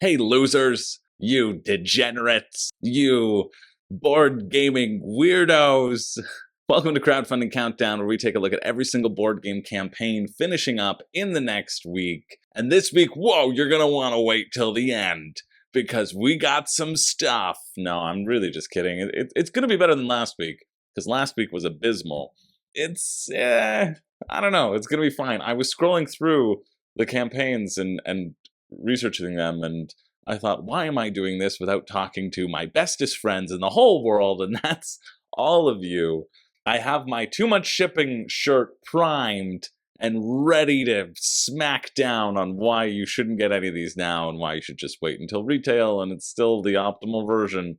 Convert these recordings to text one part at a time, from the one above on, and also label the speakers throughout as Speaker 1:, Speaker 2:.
Speaker 1: Hey losers, you degenerates, you board gaming weirdos. Welcome to Crowdfunding Countdown, where we take a look at every single board game campaign finishing up in the next week. And this week, whoa, you're gonna wanna wait till the end, because we got some stuff. No, I'm really just kidding. It's gonna be better than last week, because last week was abysmal. I don't know, it's gonna be fine. I was scrolling through the campaigns and researching them, and I thought, why am I doing this without talking to my bestest friends in the whole world? And that's all of you. I have my Too Much Shipping shirt primed and ready to smack down on why you shouldn't get any of these now and why you should just wait until retail and it's still the optimal version.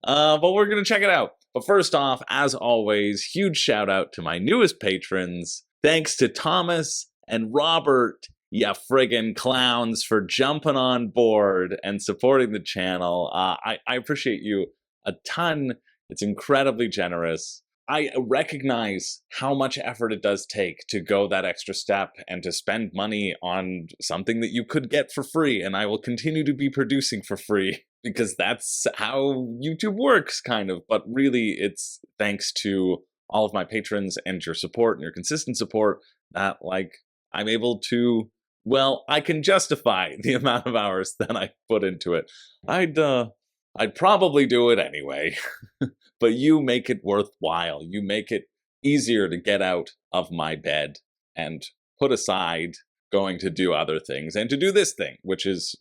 Speaker 1: But we're going to check it out. But first off, as always, huge shout out to my newest patrons. Thanks to Thomas and Robert, ya friggin' clowns, for jumping on board and supporting the channel. I appreciate you a ton. It's incredibly generous. I recognize how much effort it does take to go that extra step and to spend money on something that you could get for free, and I will continue to be producing for free because that's how YouTube works, kind of. But really, it's thanks to all of my patrons and your support and your consistent support that, like, I'm able to, well, I can justify the amount of hours that I put into it. I'd probably do it anyway, but you make it worthwhile. You make it easier to get out of my bed and put aside going to do other things and to do this thing, which is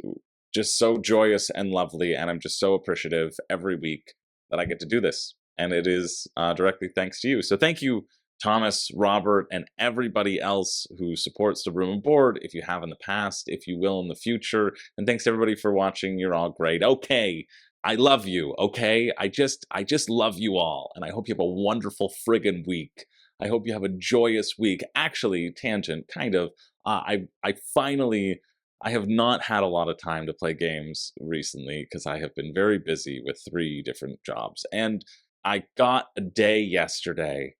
Speaker 1: just so joyous and lovely, and I'm just so appreciative every week that I get to do this, and it is directly thanks to you. So thank you, Thomas, Robert, and everybody else who supports the Room and Board, if you have in the past, if you will in the future. And thanks to everybody for watching. You're all great. Okay, I love you, okay? I just love you all, and I hope you have a wonderful friggin' week. I hope you have a joyous week. Actually, tangent, kind of, I have not had a lot of time to play games recently because I have been very busy with 3 different jobs, and I got a day yesterday.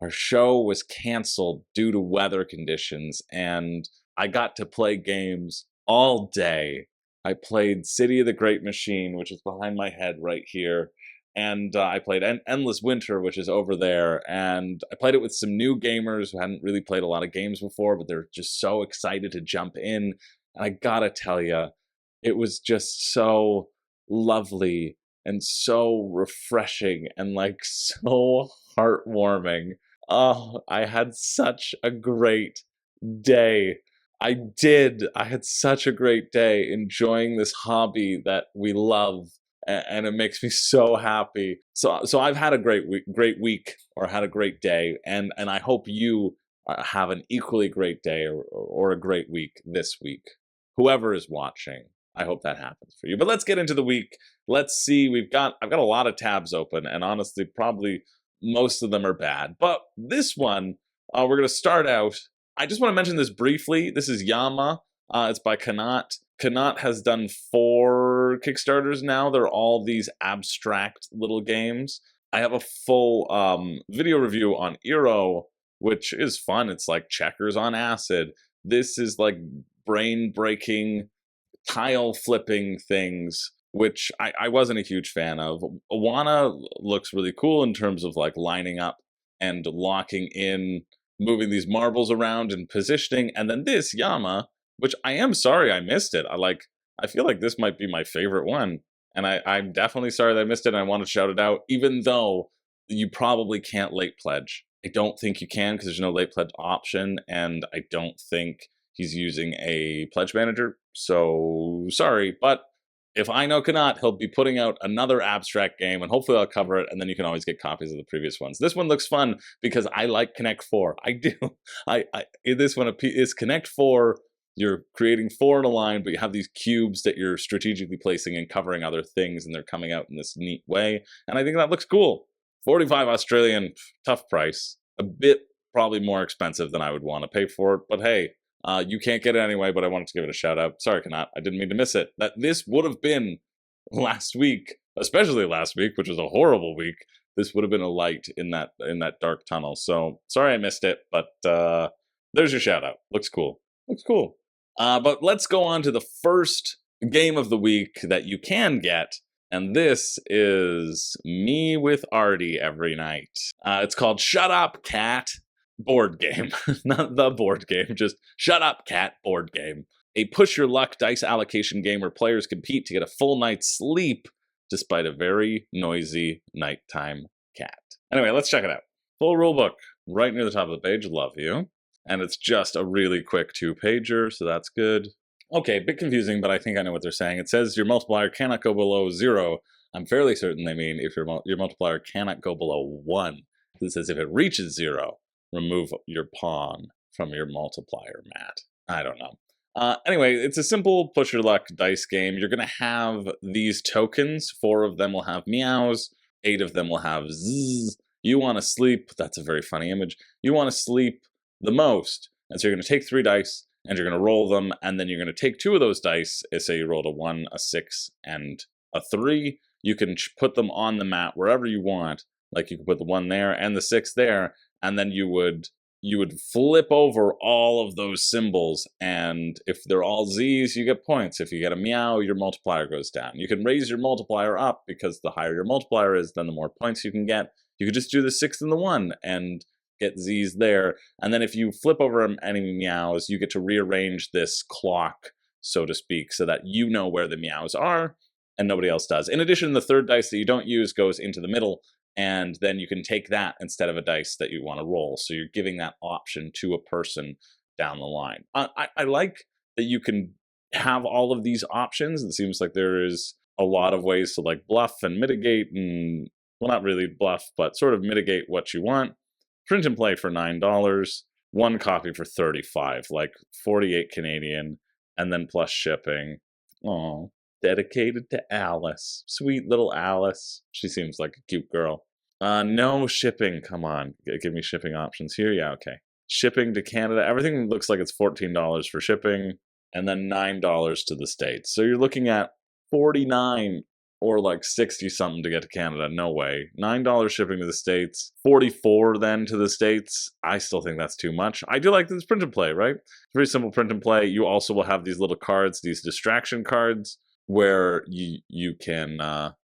Speaker 1: Our show was canceled due to weather conditions, and I got to play games all day. I played City of the Great Machine, which is behind my head right here, and I played Endless Winter, which is over there, and I played it with some new gamers who hadn't really played a lot of games before, but they're just so excited to jump in, and I gotta tell you, it was just so lovely and so refreshing and, like, so heartwarming. Oh, I had such a great day. I had such a great day enjoying this hobby that we love, and it makes me so happy. So I've had a great week, or had a great day, and I hope you have an equally great day or a great week this week. Whoever is watching, I hope that happens for you. But let's get into the week. Let's see. I've got a lot of tabs open, and honestly, probably most of them are bad. But this one, we're going to start out. I just want to mention this briefly. This is Yama. It's by Kanat. Kanat has done 4 Kickstarters now. They're all these abstract little games. I have a full video review on Eero, which is fun. It's like checkers on acid. This is like brain-breaking, tile-flipping things, which I wasn't a huge fan of. Awana looks really cool in terms of, like, lining up and locking in, moving these marbles around and positioning, and then this Yama, which I am sorry I missed it. I feel like this might be my favorite one, and I'm definitely sorry that I missed it, and I want to shout it out, even though you probably can't late pledge. I don't think you can, because there's no late pledge option, and I don't think he's using a pledge manager, so sorry, but if I know Kanat, he'll be putting out another abstract game, and hopefully I'll cover it, and then you can always get copies of the previous ones. This one looks fun because I like Connect 4. I do. This one is Connect 4. You're creating 4 in a line, but you have these cubes that you're strategically placing and covering other things, and they're coming out in this neat way, and I think that looks cool. 45 Australian, tough price. A bit probably more expensive than I would want to pay for it, but hey, you can't get it anyway, but I wanted to give it a shout out. Sorry, Kanat, I didn't mean to miss it. That this would have been last week, especially last week, which was a horrible week. This would have been a light in that dark tunnel. So sorry I missed it, but there's your shout out. Looks cool. Looks cool. But let's go on to the first game of the week that you can get, and this is me with Artie every night. It's called Shut Up, Cat board game. Not the board game, just Shut Up, Cat board game. A push your luck dice allocation game where players compete to get a full night's sleep despite a very noisy nighttime cat. Anyway, let's check it out. Full rulebook right near the top of the page. Love you. And it's just a really quick 2-pager, so that's good. Okay, a bit confusing, but I think I know what they're saying. It says your multiplier cannot go below 0. I'm fairly certain they mean if your multiplier cannot go below 1. It says if it reaches 0, remove your pawn from your multiplier mat. I don't know. Anyway, it's a simple push your luck dice game. You're going to have these tokens. 4 of them will have meows. 8 of them will have zzz. You want to sleep. That's a very funny image. You want to sleep the most. And so you're going to take 3 dice, and you're going to roll them, and then you're going to take 2 of those dice. Say you rolled a 1, a 6, and a 3. You can put them on the mat wherever you want. Like you could put the 1 there and the 6 there, and then you would flip over all of those symbols, and if they're all Z's, you get points. If you get a meow, your multiplier goes down. You can raise your multiplier up, because the higher your multiplier is, then the more points you can get. You could just do the 6 and the 1 and get Z's there. And then if you flip over any meows, you get to rearrange this clock, so to speak, so that you know where the meows are, and nobody else does. In addition, the 3rd dice that you don't use goes into the middle, and then you can take that instead of a dice that you want to roll. So you're giving that option to a person down the line. I like that you can have all of these options. It seems like there is a lot of ways to like bluff and mitigate, and well, not really bluff, but sort of mitigate what you want. Print and play for $9, 1 copy for $35, like 48 Canadian, and then plus shipping. Oh. Dedicated to Alice. Sweet little Alice. She seems like a cute girl. No shipping. Come on. Give me shipping options here. Yeah, okay. Shipping to Canada. Everything looks like it's $14 for shipping, and then $9 to the States. So you're looking at $49 or like 60 something to get to Canada. No way. $9 shipping to the States. $44 then to the States. I still think that's too much. I do like this print and play, right? Very simple print and play. You also will have these little cards, these distraction cards, where you can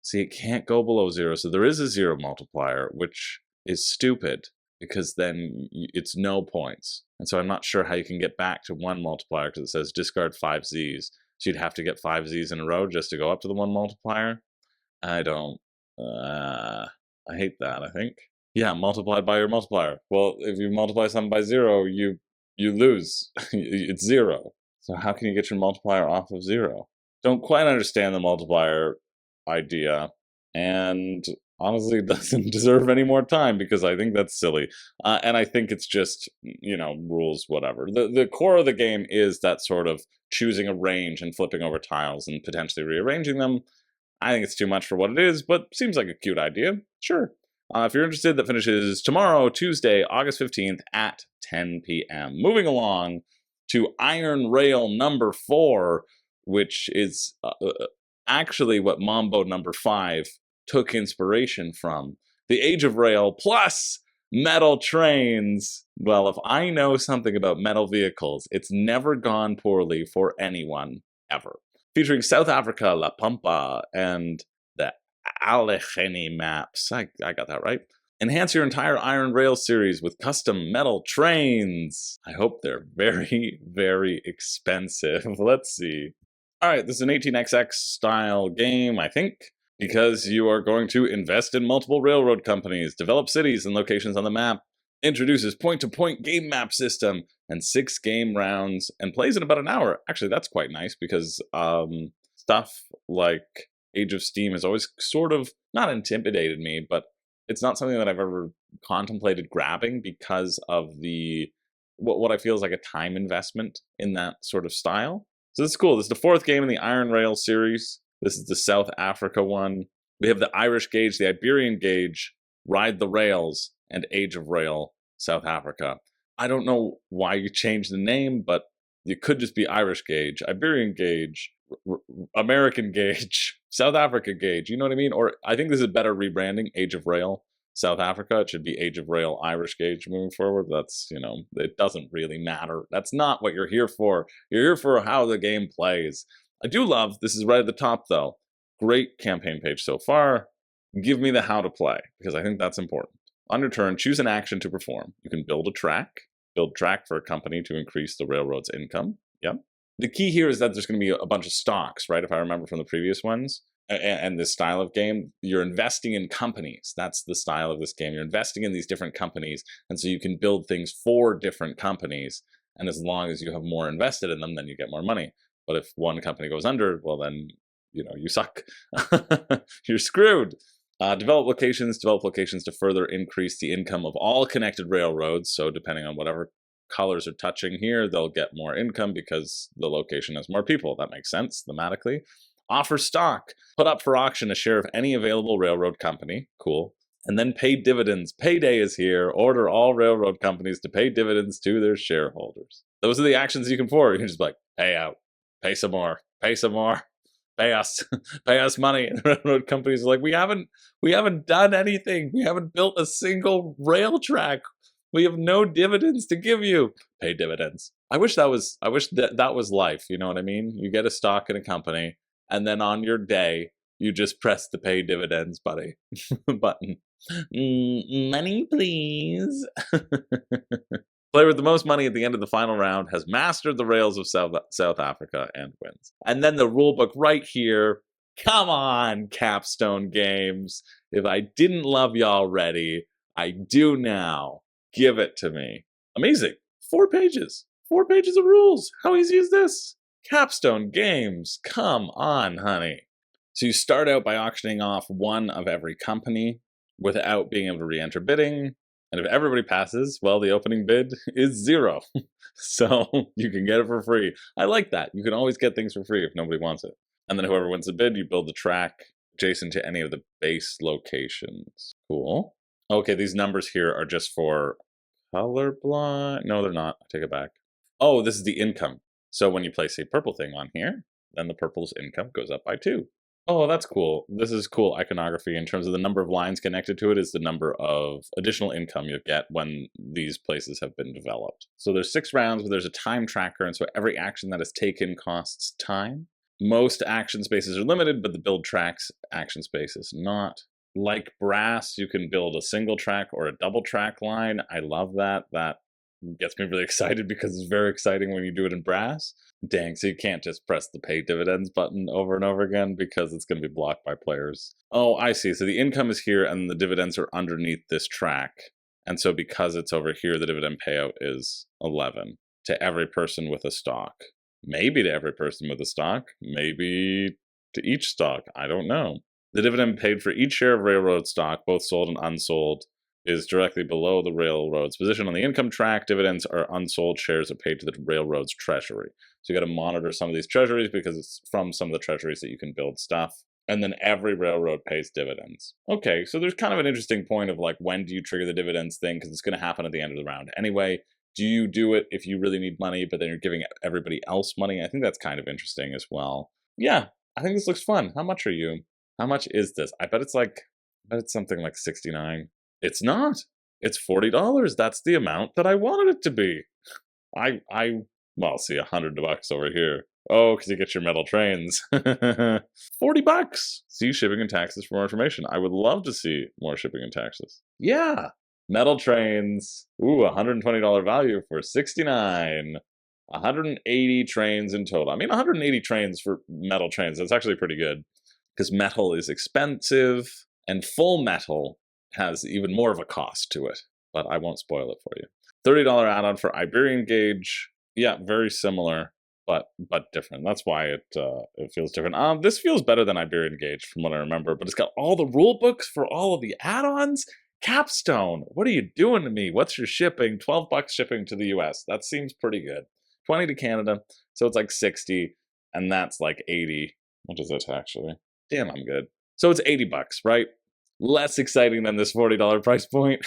Speaker 1: see it can't go below 0, so there is a 0 multiplier, which is stupid, because then it's no points. And so I'm not sure how you can get back to 1 multiplier, because it says discard 5 Z's. So you'd have to get 5 Z's in a row just to go up to the 1 multiplier. I don't. I hate that, I think. Yeah, multiplied by your multiplier. Well, if you multiply something by 0, you lose. It's 0. So how can you get your multiplier off of 0? Don't quite understand the multiplier idea, and honestly doesn't deserve any more time, because I think that's silly. And I think it's just, rules, whatever. The core of the game is that sort of choosing a range and flipping over tiles and potentially rearranging them. I think it's too much for what it is, but seems like a cute idea. Sure. If you're interested, that finishes tomorrow, Tuesday, August 15th at 10 p.m. Moving along to Iron Rail number 4, which is actually what Mambo number 5 took inspiration from. The Age of Rail plus metal trains. Well, if I know something about metal vehicles, it's never gone poorly for anyone, ever. Featuring South Africa, La Pampa, and the Allegheny maps. I got that right. Enhance your entire Iron Rail series with custom metal trains. I hope they're very, very expensive. Let's see. All right, this is an 18xx style game, I think, because you are going to invest in multiple railroad companies, develop cities and locations on the map, introduces point-to-point game map system, and 6 game rounds, and plays in about an hour. Actually, that's quite nice, because stuff like Age of Steam has always sort of, not intimidated me, but it's not something that I've ever contemplated grabbing because of what I feel is like a time investment in that sort of style. So this is cool. This is the 4th game in the Iron Rail series. This is the South Africa one. We have the Irish Gauge, the Iberian Gauge, Ride the Rails, and Age of Rail, South Africa. I don't know why you changed the name, but it could just be Irish Gauge, Iberian Gauge, American Gauge, South Africa Gauge. You know what I mean? Or I think this is better rebranding, Age of Rail, South Africa. It should be Age of Rail, Irish Gauge moving forward. That's, it doesn't really matter. That's not what you're here for. You're here for how the game plays. I do love, this is right at the top though, great campaign page so far. Give me the how to play, because I think that's important. On your turn, choose an action to perform. You can build track for a company to increase the railroad's income. Yep. The key here is that there's going to be a bunch of stocks, right? If I remember from the previous ones, and this style of game, you're investing in companies. That's the style of this game. You're investing in these different companies, and so you can build things for different companies. And as long as you have more invested in them, then you get more money. But if one company goes under, well, then, you suck. You're screwed. Develop locations to further increase the income of all connected railroads. So depending on whatever colors are touching here, they'll get more income because the location has more people. That makes sense thematically. Offer stock. Put up for auction a share of any available railroad company. Cool. And then pay dividends. Payday is here. Order all railroad companies to pay dividends to their shareholders. Those are the actions you can afford. You can just be like, pay out. Pay some more. Pay some more. Pay us. Pay us money. And the railroad companies are like, we haven't done anything. We haven't built a single rail track. We have no dividends to give you. Pay dividends. I wish that was life. You know what I mean? You get a stock in a company, and then on your day, you just press the pay dividends button. Money, please. Player with the most money at the end of the final round has mastered the rails of South Africa and wins. And then the rulebook right here. Come on, Capstone Games. If I didn't love you already, I do now. Give it to me. Amazing. 4 pages. 4 pages of rules. How easy is this? Capstone Games. Come on, honey. So you start out by auctioning off one of every company without being able to re-enter bidding. And if everybody passes, well, the opening bid is 0. So you can get it for free. I like that. You can always get things for free if nobody wants it. And then whoever wins the bid, you build the track adjacent to any of the base locations. Cool. Okay, these numbers here are just for colorblind. No, they're not. I take it back. Oh, this is the income. So when you place a purple thing on here, then the purple's income goes up by 2. Oh, that's cool. This is cool iconography in terms of the number of lines connected to it is the number of additional income you get when these places have been developed. So there's 6 rounds where there's a time tracker, and so every action that is taken costs time. Most action spaces are limited, but the build tracks action space is not. Like Brass, you can build a single track or a double track line. I love that. That gets me really excited because it's very exciting when you do it in Brass. Dang, so you can't just press the pay dividends button over and over again because it's going to be blocked by players. Oh, I see. So the income is here and the dividends are underneath this track. And so because it's over here, the dividend payout is 11 to every person with a stock. Maybe to every person with a stock. Maybe to each stock. I don't know. The dividend paid for each share of railroad stock, both sold and unsold, is directly below the railroad's position on the income track. Dividends are unsold shares are paid to the railroad's treasury. So you got to monitor some of these treasuries because it's from some of the treasuries that you can build stuff. And then every railroad pays dividends. Okay, so there's kind of an interesting point of like, when do you trigger the dividends thing? Because it's going to happen at the end of the round anyway. Do you do it if you really need money, but then you're giving everybody else money? I think that's kind of interesting as well. Yeah, I think this looks fun. How much are you? How much is this? I bet it's something like 69. It's not. It's $40. That's the amount that I wanted it to be. Well, see, $100 over here. Oh, because you get your metal trains. $40. See shipping and taxes for more information. I would love to see more shipping and taxes. Yeah. Metal trains. Ooh, $120 value for 69. 180 trains in total. I mean, 180 trains for metal trains. That's actually pretty good. Because metal is expensive, and full metal has even more of a cost to it. But I won't spoil it for you. $30 add-on for Iberian gauge. Yeah, very similar, but different. That's why it feels different. This feels better than Iberian gauge from what I remember, but it's got all the rule books for all of the add-ons. Capstone, what are you doing to me? What's your shipping? $12 shipping to the US. That seems pretty good. 20 to Canada, so it's like 60, and that's like 80. What is it actually? Damn, I'm good. So it's $80, right? Less exciting than this $40 price point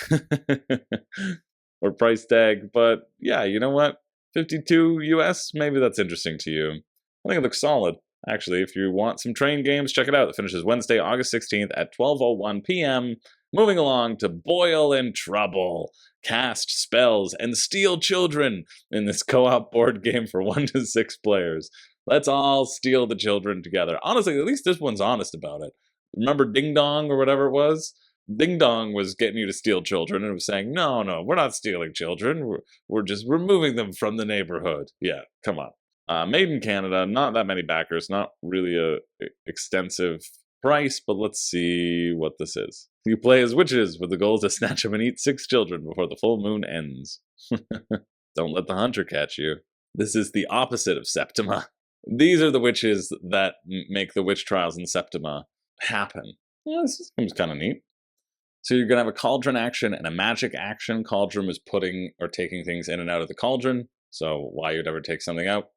Speaker 1: or price tag, but yeah, you know what? 52 US, maybe that's interesting to you. I think it looks solid. Actually, if you want some train games, check it out. It finishes Wednesday, August 16th at 12:01 p.m. Moving along to Boil in Trouble, cast spells, and steal children in this co-op board game for 1 to 6 players. Let's all steal the children together. Honestly, at least this one's honest about it. Remember Ding Dong or whatever it was? Ding Dong was getting you to steal children and was saying, no, no, we're not stealing children. We're just removing them from the neighborhood. Yeah, come on. Made in Canada, not that many backers, not really a extensive price, but let's see what this is. You play as witches with the goal to snatch up and eat 6 children before the full moon ends. Don't let the hunter catch you. This is the opposite of Septima. These are the witches that make the witch trials in Septima happen. Yeah, this seems kind of neat. So you're going to have a cauldron action and a magic action. Cauldron is putting or taking things in and out of the cauldron. So why you'd ever take something out,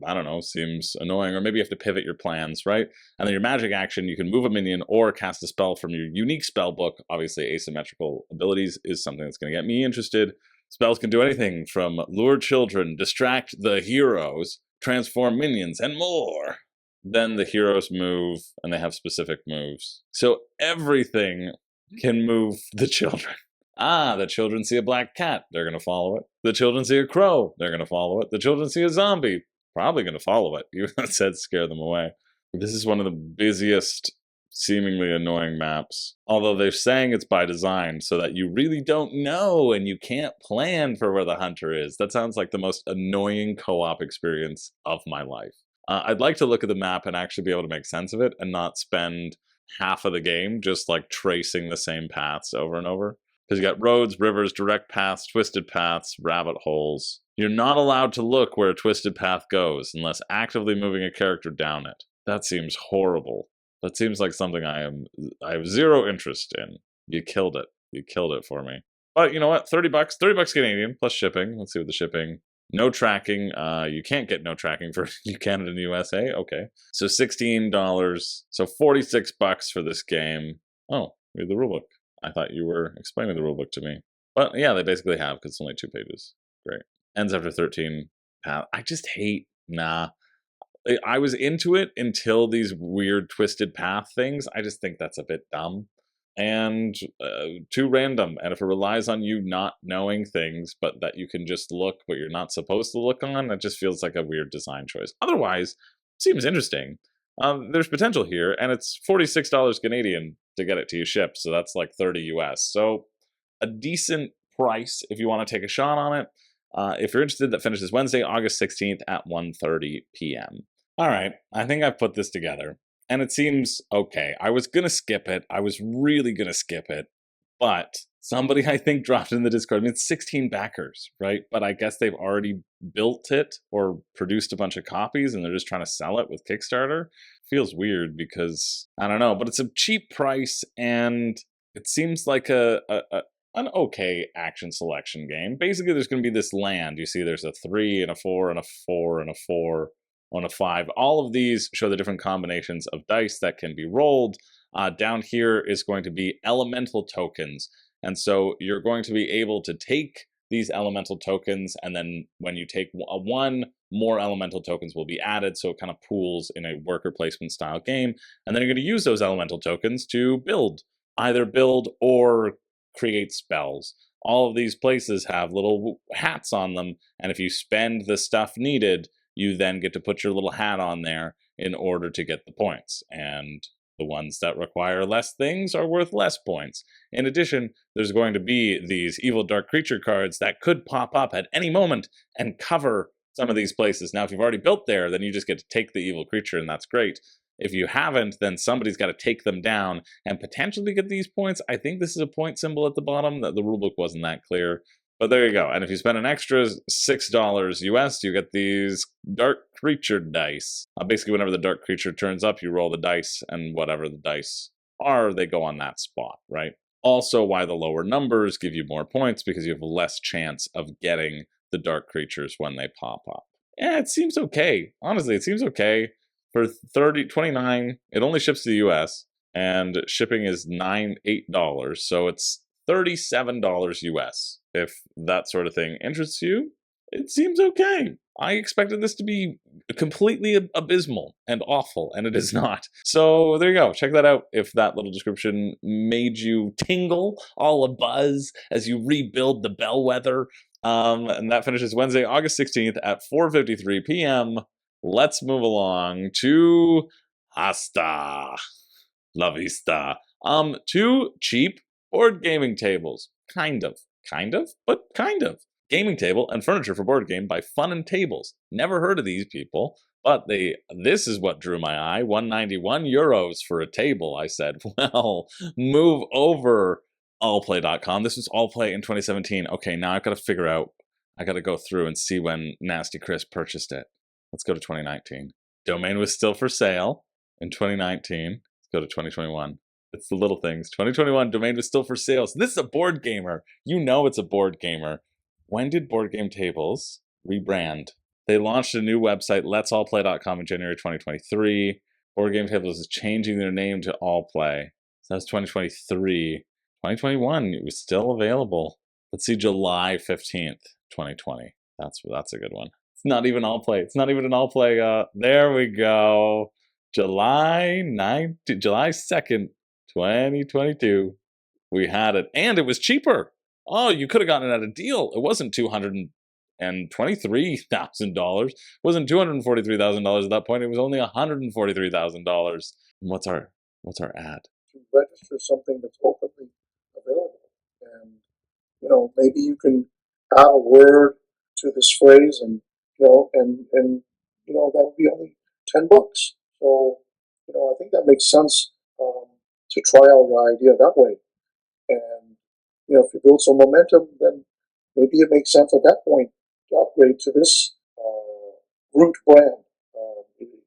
Speaker 1: I don't know, seems annoying. Or maybe you have to pivot your plans, right? And then your magic action, you can move a minion or cast a spell from your unique spell book. Obviously, asymmetrical abilities is something that's going to get me interested. Spells can do anything from lure children, distract the heroes, transform minions, and more. Then the heroes move, and they have specific moves. So everything can move the children. The children see a black cat, they're going to follow it. The children see a crow, they're going to follow it. The children see a zombie, probably going to follow it. Even though it said scare them away. This is one of the busiest, seemingly annoying maps. Although they're saying it's by design so that you really don't know and you can't plan for where the hunter is. That sounds like the most annoying co-op experience of my life. I'd like to look at the map and actually be able to make sense of it and not spend half of the game just like tracing the same paths over and over. Because you got roads, rivers, direct paths, twisted paths, rabbit holes. You're not allowed to look where a twisted path goes unless actively moving a character down it. That seems horrible. That seems like something I have zero interest in. You killed it. You killed it for me. But you know what? $30. $30 Canadian plus shipping. Let's see what the shipping. No tracking. You can't get no tracking for Canada and USA. Okay. So $16. So $46 for this game. Oh, read the rulebook. I thought you were explaining the rulebook to me. But yeah, they basically have because it's only 2 pages. Great. Ends after 13. I just hate. Nah. I was into it until these weird twisted path things. I just think that's a bit dumb and too random. And if it relies on you not knowing things, but that you can just look what you're not supposed to look on, it just feels like a weird design choice. Otherwise, it seems interesting. There's potential here, and it's $46 Canadian to get it to your ship, so that's like 30 US. So a decent price if you want to take a shot on it. If you're interested, that finishes Wednesday, August 16th at 1:30 p.m. All right, I think I've put this together, and it seems okay. I was going to skip it. I was really going to skip it, but somebody I think dropped in the Discord. I mean, it's 16 backers, right? But I guess they've already built it or produced a bunch of copies, and they're just trying to sell it with Kickstarter. Feels weird because, I don't know, but it's a cheap price, and it seems like an okay action selection game. Basically, there's going to be this land. You see there's a 3 and a 4 and a 4 and a 4 on a 5. All of these show the different combinations of dice that can be rolled. Down here is going to be elemental tokens. And so you're going to be able to take these elemental tokens, and then when you take one, more elemental tokens will be added, so it kind of pools in a worker placement style game. And then you're going to use those elemental tokens to build, either build or create spells. All of these places have little hats on them, and if you spend the stuff needed, you then get to put your little hat on there in order to get the points. And the ones that require less things are worth less points. In addition, there's going to be these evil dark creature cards that could pop up at any moment and cover some of these places. Now, if you've already built there, then you just get to take the evil creature, and that's great. If you haven't, then somebody's got to take them down and potentially get these points. I think this is a point symbol at the bottom. The rulebook wasn't that clear. But there you go. And if you spend an extra $6 US, you get these dark creature dice. Basically, whenever the dark creature turns up, you roll the dice, and whatever the dice are, they go on that spot, right? Also, why the lower numbers give you more points, because you have less chance of getting the dark creatures when they pop up. Yeah, it seems okay. Honestly, it seems okay. For $29, it only ships to the US, and shipping is $8. So it's $37 US. If that sort of thing interests you, it seems okay. I expected this to be completely abysmal and awful, and it is not. So there you go. Check that out if that little description made you tingle, all abuzz as you rebuild the Bellwether. And that finishes Wednesday, August 16th at 4:53 p.m. let's move along to Hasta La Vista. Two cheap board gaming tables. Kind of, but kind of. Gaming table and furniture for board game by Fun and Tables. Never heard of these people, but this is what drew my eye. 191 euros for a table. I said, well, move over allplay.com. This was Allplay in 2017. Okay, now I've got to figure out, I got to go through and see when Nasty Chris purchased it. Let's go to 2019. Domain was still for sale in 2019. Let's go to 2021. It's the little things. 2021, domain was still for sale. So this is a board gamer. You know it's a board gamer. When did Board Game Tables rebrand? They launched a new website, letsallplay.com, in January 2023. Board Game Tables is changing their name to Allplay. So that's 2023. 2021, it was still available. Let's see, July 15th, 2020. That's a good one. It's not even Allplay. It's not even an Allplay. There we go. July 2nd, 2022. We had it, and it was cheaper. Oh, you could have gotten it at a deal. It wasn't $223,000. It wasn't $243,000 at that point. It was only $143,000. What's our ad?
Speaker 2: To register something that's openly available, and maybe you can add a word to this phrase, and that would be only $10. So I think that makes sense to try out your idea that way, and if you build some momentum, then maybe it makes sense at that point to upgrade to this root brand.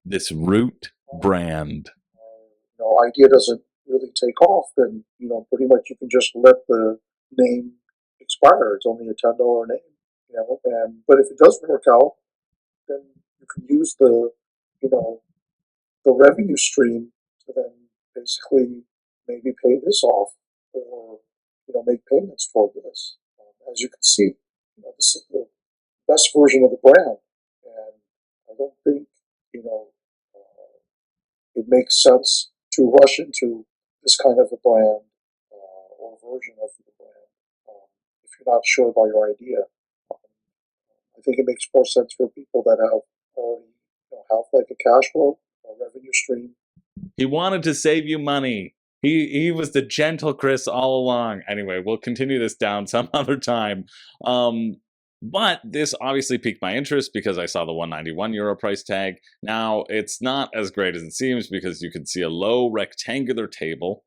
Speaker 1: This root brand.
Speaker 2: Idea doesn't really take off, then pretty much you can just let the name expire. It's only a $10 name, but if it does work out, then you can use the revenue stream to then basically maybe pay this off, or make payments toward this. As you can see, this is the best version of the brand, and I don't think it makes sense to rush into this kind of a brand or version of the brand if you're not sure about your idea. I think it makes more sense for people that have already have like a cash flow, a revenue stream.
Speaker 1: He wanted to save you money. He was the gentle Chris all along. Anyway, we'll continue this down some other time. But this obviously piqued my interest because I saw the 191 euro price tag. Now, it's not as great as it seems because you can see a low rectangular table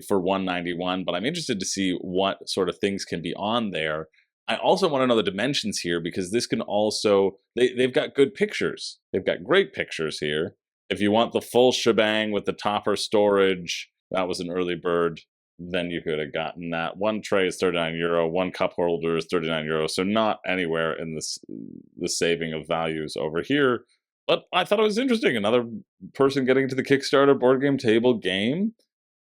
Speaker 1: for 191, but I'm interested to see what sort of things can be on there. I also want to know the dimensions here because this can also, they've got good pictures. They've got great pictures here. If you want the full shebang with the topper storage, that was an early bird, then you could have gotten that. One tray is 39 euro, one cup holder is 39 euro, so not anywhere in the saving of values over here. But I thought it was interesting. Another person getting into the Kickstarter board game table game.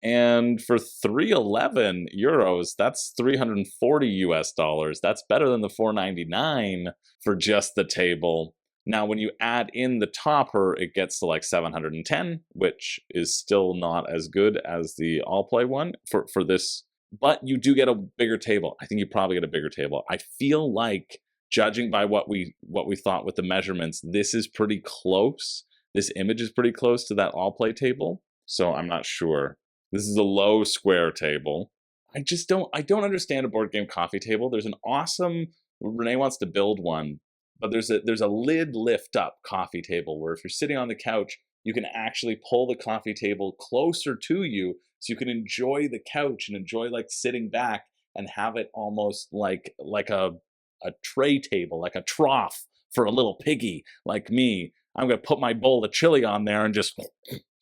Speaker 1: And for 311 euros, that's 340 US dollars. That's better than the 499 for just the table. Now, when you add in the topper, it gets to like 710, which is still not as good as the Allplay one for this. But you do get a bigger table. I think you probably get a bigger table. I feel like, judging by what we thought with the measurements, this is pretty close. This image is pretty close to that Allplay table. So I'm not sure. This is a low square table. I don't understand a board game coffee table. There's an awesome, Renee wants to build one, but there's a lid lift up coffee table where if you're sitting on the couch, you can actually pull the coffee table closer to you so you can enjoy the couch and enjoy like sitting back and have it almost like a tray table, like a trough for a little piggy like me. I'm gonna put my bowl of chili on there and just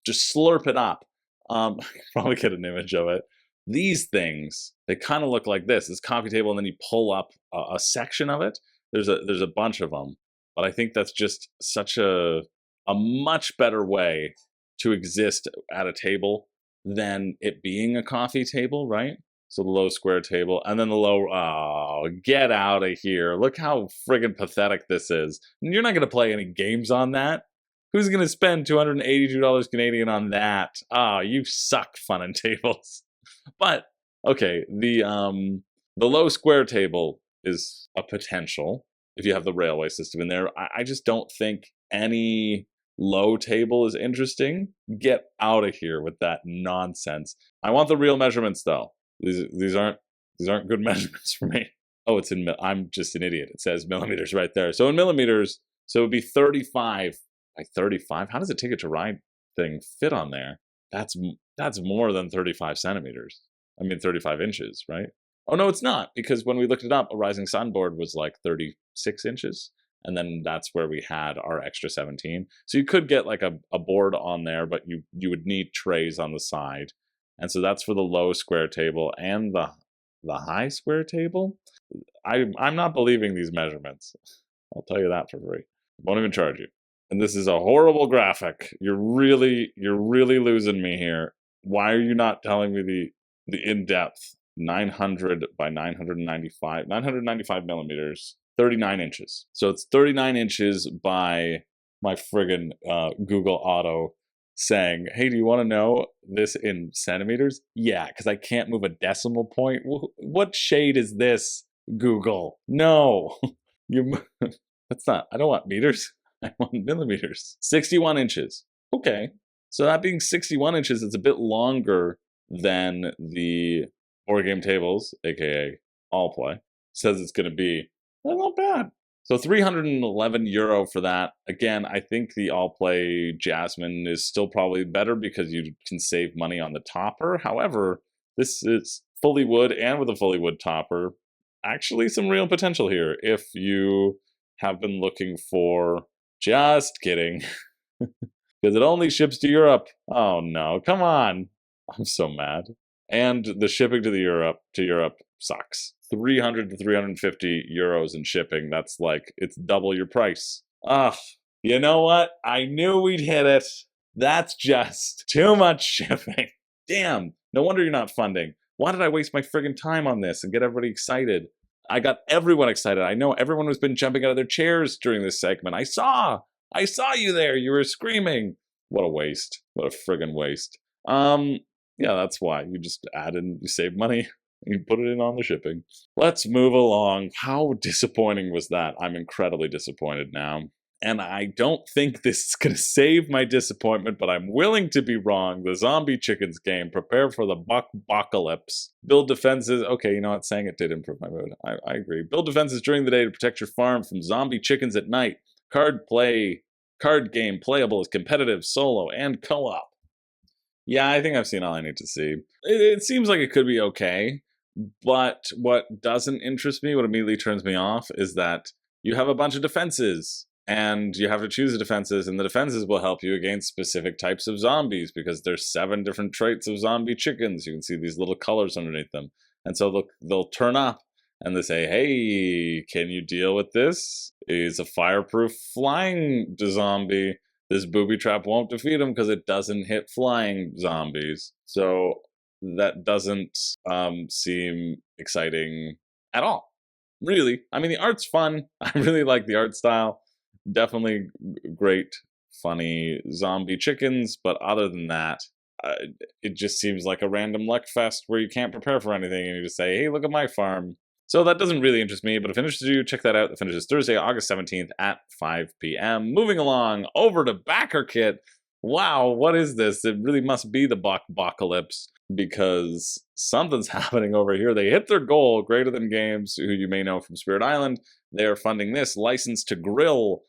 Speaker 1: slurp it up. Probably get an image of it. These things, they kind of look like this coffee table, and then you pull up a section of it. There's a bunch of them, but I think that's just such a much better way to exist at a table than it being a coffee table, right? So the low square table, and then the low, oh, get out of here. Look how friggin' pathetic this is. You're not going to play any games on that. Who's going to spend $282 Canadian on that? Ah, you suck, Fun and Tables. But, okay, the low square table is a potential if you have the railway system in there. I just don't think any low table is interesting. Get out of here with that nonsense. I want the real measurements though. These aren't good measurements for me. Oh, it's in I'm just an idiot. It says millimeters right there. So in millimeters, so it would be 35 by 35. How does a Ticket to Ride thing fit on there? That's more than 35 centimeters. I mean 35 inches, right? Oh no, it's not, because when we looked it up, a Rising Sun board was like 36 inches. And then that's where we had our extra 17. So you could get like a board on there, but you would need trays on the side. And so that's for the low square table and the high square table. I'm not believing these measurements. I'll tell you that for free. Won't even charge you. And this is a horrible graphic. You're really losing me here. Why are you not telling me the in-depth 900 by 995 millimeters, 39 inches. So it's 39 inches by my friggin' Google Auto saying, hey, do you want to know this in centimeters? Yeah, because I can't move a decimal point. What shade is this, Google? No. That's not, I don't want meters. I want millimeters. 61 inches. Okay. So that being 61 inches, it's a bit longer than the board game tables, aka All Play, says it's going to be. That's not bad. So 311 euro for that. Again, I think the All Play Jasmine is still probably better because you can save money on the topper. However, this is fully wood and with a fully wood topper. Actually, some real potential here if you have been looking for. Just kidding. Because it only ships to Europe. Oh no, come on. I'm so mad. And the shipping to Europe sucks. 300 to 350 euros in shipping. That's like, it's double your price. Ugh. You know what? I knew we'd hit it. That's just too much shipping. Damn. No wonder you're not funding. Why did I waste my friggin' time on this and get everybody excited? I got everyone excited. I know everyone has been jumping out of their chairs during this segment. I saw you there. You were screaming. What a waste. What a friggin' waste. Yeah, that's why. You just add in, you save money, and you put it in on the shipping. Let's move along. How disappointing was that? I'm incredibly disappointed now. And I don't think this is going to save my disappointment, but I'm willing to be wrong. The Zombie Chickens game, prepare for the Buck-Bocalypse. Build defenses. Okay, you know what? Saying it did improve my mood. I agree. Build defenses during the day to protect your farm from zombie chickens at night. Card game playable as competitive, solo, and co-op. Yeah, I think I've seen all I need to see. It seems like it could be okay, but what doesn't interest me, what immediately turns me off, is that you have a bunch of defenses. And you have to choose the defenses, and the defenses will help you against specific types of zombies because there's 7 different traits of zombie chickens. You can see these little colors underneath them. And so they'll turn up and they say, hey, can you deal with this? He's a fireproof flying zombie. This booby trap won't defeat him because it doesn't hit flying zombies. So that doesn't seem exciting at all. Really. I mean, the art's fun. I really like the art style. Definitely great, funny zombie chickens, but other than that, it just seems like a random luck fest where you can't prepare for anything and you just say, hey, look at my farm. So that doesn't really interest me, but if it interests you, check that out. The finish is Thursday, August 17th at 5 p.m. Moving along over to Backer Kit. Wow, what is this? It really must be the Buck-Bocalypse because something's happening over here. They hit their goal, Greater Than Games, who you may know from Spirit Island. They are funding this, License to Grill.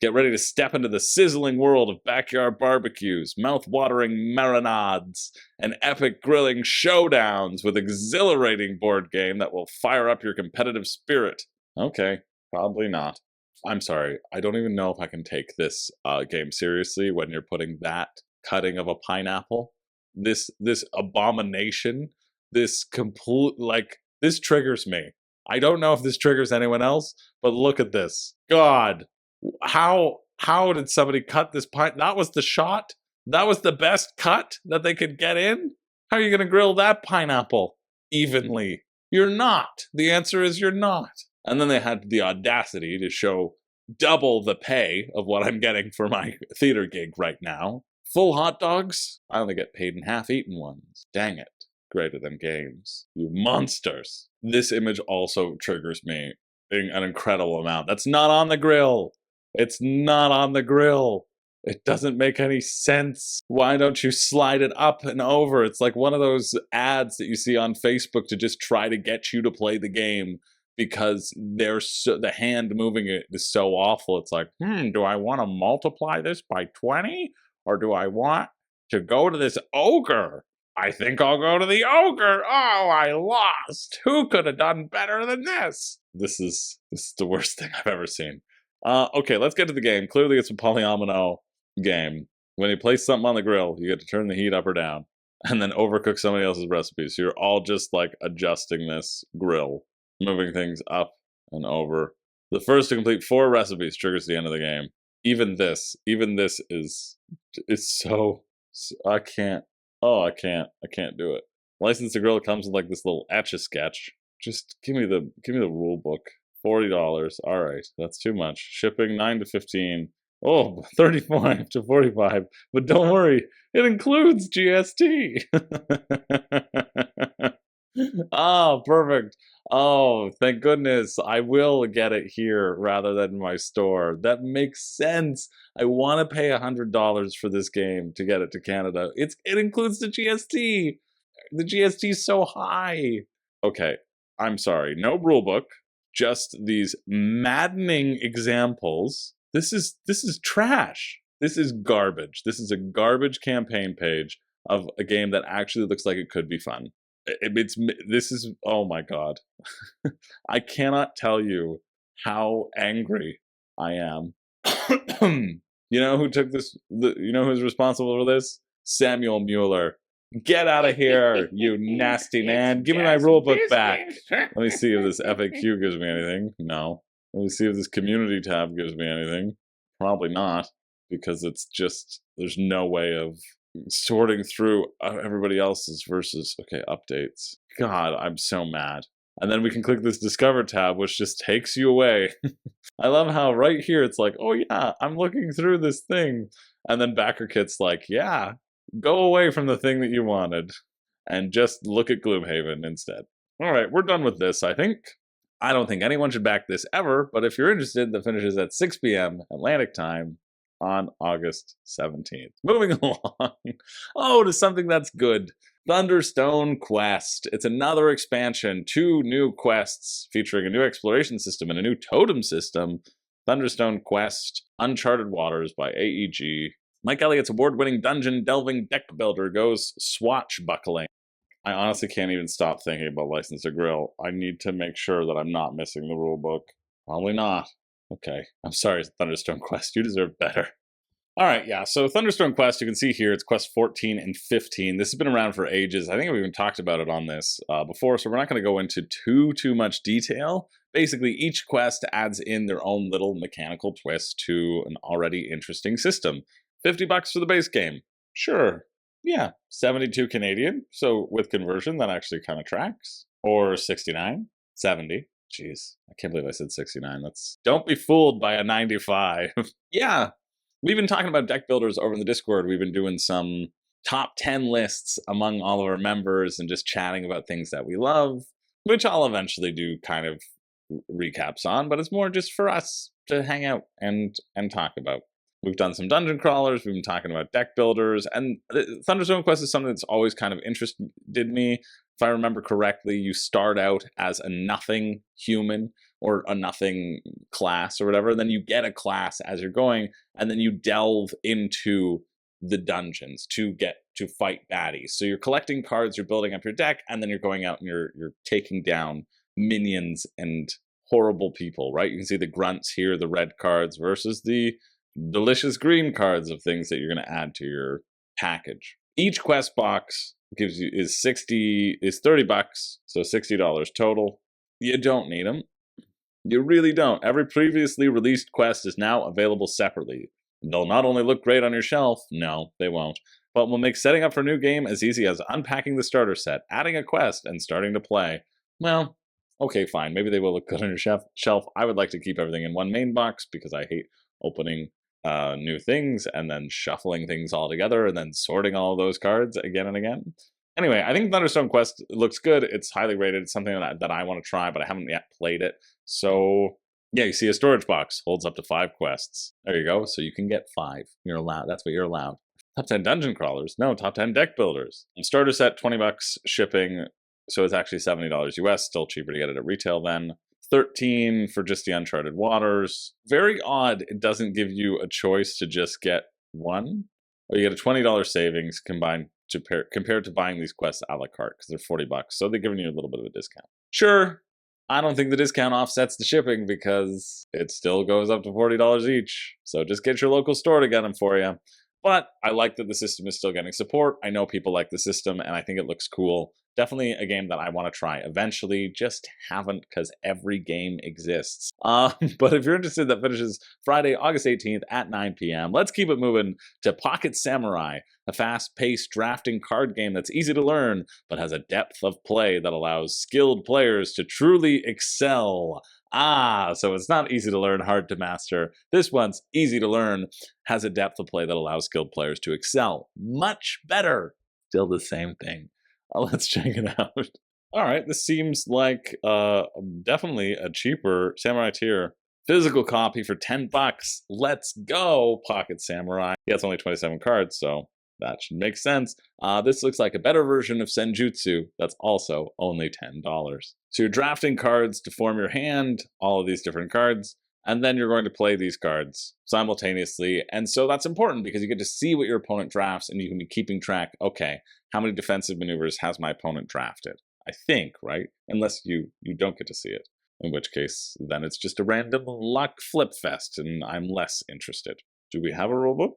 Speaker 1: Get ready to step into the sizzling world of backyard barbecues, mouth-watering marinades, and epic grilling showdowns with exhilarating board game that will fire up your competitive spirit. Okay, probably not. I'm sorry, I don't even know if I can take this game seriously when you're putting that cutting of a pineapple. This abomination, this complete, like, this triggers me. I don't know if this triggers anyone else, but look at this. God. How did somebody cut this pine? That was the shot? That was the best cut that they could get in? How are you going to grill that pineapple evenly? You're not. The answer is you're not. And then they had the audacity to show double the pay of what I'm getting for my theater gig right now. Full hot dogs? I only get paid in half-eaten ones. Dang it. Greater Than Games. You monsters. This image also triggers me in an incredible amount. That's not on the grill. It's not on the grill. It doesn't make any sense. Why don't you slide it up and over? It's like one of those ads that you see on Facebook to just try to get you to play the game because the hand moving it is so awful. It's like, do I want to multiply this by 20? Or do I want to go to this ogre? I think I'll go to the ogre. Oh, I lost. Who could have done better than this? This is the worst thing I've ever seen. Okay, let's get to the game. Clearly it's a polyomino game. When you place something on the grill, you get to turn the heat up or down and then overcook somebody else's recipe. So you're all just like adjusting this grill, moving things up and over. The first to complete 4 recipes triggers the end of the game. Even this is so I can't do it. License to grill comes with like this little etch-a-sketch. Just give me the rule book. $40. All right, that's too much. Shipping 9 to 15. Oh, 35 to 45. But don't worry, it includes GST. Oh, perfect. Oh, thank goodness. I will get it here rather than my store. That makes sense. I want to pay $100 for this game to get it to Canada. It includes the GST. The GST is so high. Okay, I'm sorry. No rulebook. Just these maddening examples. This is trash. This is garbage. This is a garbage campaign page of a game that actually looks like it could be fun. This is, oh my god. I cannot tell you how angry I am. You know who took this? You know who's responsible for this? Samuel Mueller. Get out of here, you nasty man. Give me my rulebook back. Let me see if this FAQ gives me anything. No. Let me see if this community tab gives me anything. Probably not, because it's just, there's no way of sorting through everybody else's versus, okay, updates. God, I'm so mad. And then we can click this Discover tab, which just takes you away. I love how right here it's like, oh yeah, I'm looking through this thing. And then BackerKit's like, yeah, go away from the thing that you wanted and just look at Gloomhaven instead. All right, we're done with this, I think. I don't think anyone should back this ever, but if you're interested, the finish is at 6 p.m. Atlantic time on August 17th. Moving along. Oh, to something that's good. Thunderstone Quest. It's another expansion. 2 new quests featuring a new exploration system and a new totem system. Thunderstone Quest, Uncharted Waters by AEG. Mike Elliott's award-winning dungeon-delving deck builder goes swashbuckling. I honestly can't even stop thinking about License to Grill. I need to make sure that I'm not missing the rulebook. Probably not. Okay, I'm sorry, Thunderstone Quest. You deserve better. All right, yeah, so Thunderstone Quest, you can see here, it's Quest 14 and 15. This has been around for ages. I think we've even talked about it on this before, so we're not going to go into too much detail. Basically, each quest adds in their own little mechanical twist to an already interesting system. $50 for the base game. Sure. Yeah. 72 Canadian. So with conversion, that actually kind of tracks. Or 69. 70. Jeez. I can't believe I said 69. Don't be fooled by a 95. Yeah. We've been talking about deck builders over in the Discord. We've been doing some top 10 lists among all of our members and just chatting about things that we love, which I'll eventually do kind of recaps on, but it's more just for us to hang out and talk about. We've done some dungeon crawlers, we've been talking about deck builders, and Thunderstone Quest is something that's always kind of interested me. If I remember correctly, you start out as a nothing human or a nothing class or whatever, then you get a class as you're going, and then you delve into the dungeons to fight baddies. So you're collecting cards, you're building up your deck, and then you're going out and you're taking down minions and horrible people, right? You can see the grunts here, the red cards versus the delicious green cards of things that you're going to add to your package. Each quest box is $30, so $60 total. You don't need them. You really don't. Every previously released quest is now available separately. They'll not only look great on your shelf, no, they won't, but will make setting up for a new game as easy as unpacking the starter set, adding a quest, and starting to play. Well, okay, fine. Maybe they will look good on your shelf. I would like to keep everything in one main box because I hate opening new things and then shuffling things all together and then sorting all of those cards again and again. Anyway, I think Thunderstone Quest looks good. It's highly rated. It's something that I want to try, but I haven't yet played it. So Yeah, you see a storage box holds up to 5 quests. There you go. So you can get 5. You're allowed. That's what you're allowed. Top 10 dungeon crawlers. No, top 10 deck builders. Starter set, $20 shipping. So it's actually $70 US. Still cheaper to get it at retail then. 13 for just the Uncharted Waters. Very odd. It doesn't give you a choice to just get one. Or you get a $20 savings combined compared to buying these quests a la carte because they're $40. So they're giving you a little bit of a discount. Sure, I don't think the discount offsets the shipping because it still goes up to $40 each. So just get your local store to get them for you. But I like that the system is still getting support. I know people like the system and I think it looks cool. Definitely a game that I want to try eventually, just haven't because every game exists. But if you're interested, that finishes Friday, August 18th at 9 p.m. Let's keep it moving to Pocket Samurai, a fast-paced drafting card game that's easy to learn, but has a depth of play that allows skilled players to truly excel. So it's not easy to learn, hard to master. This one's easy to learn, has a depth of play that allows skilled players to excel. Much better. Still the same thing. Let's check it out. All right, this seems like definitely a cheaper Samurai tier. Physical copy for $10. Let's go, Pocket Samurai. Yeah, it's only 27 cards, so that should make sense. This looks like a better version of Senjutsu. That's also only $10. So you're drafting cards to form your hand, all of these different cards, and then you're going to play these cards simultaneously. And so that's important because you get to see what your opponent drafts and you can be keeping track, okay, how many defensive maneuvers has my opponent drafted? I think, right? Unless you don't get to see it. In which case, then it's just a random luck flip fest, and I'm less interested. Do we have a rulebook?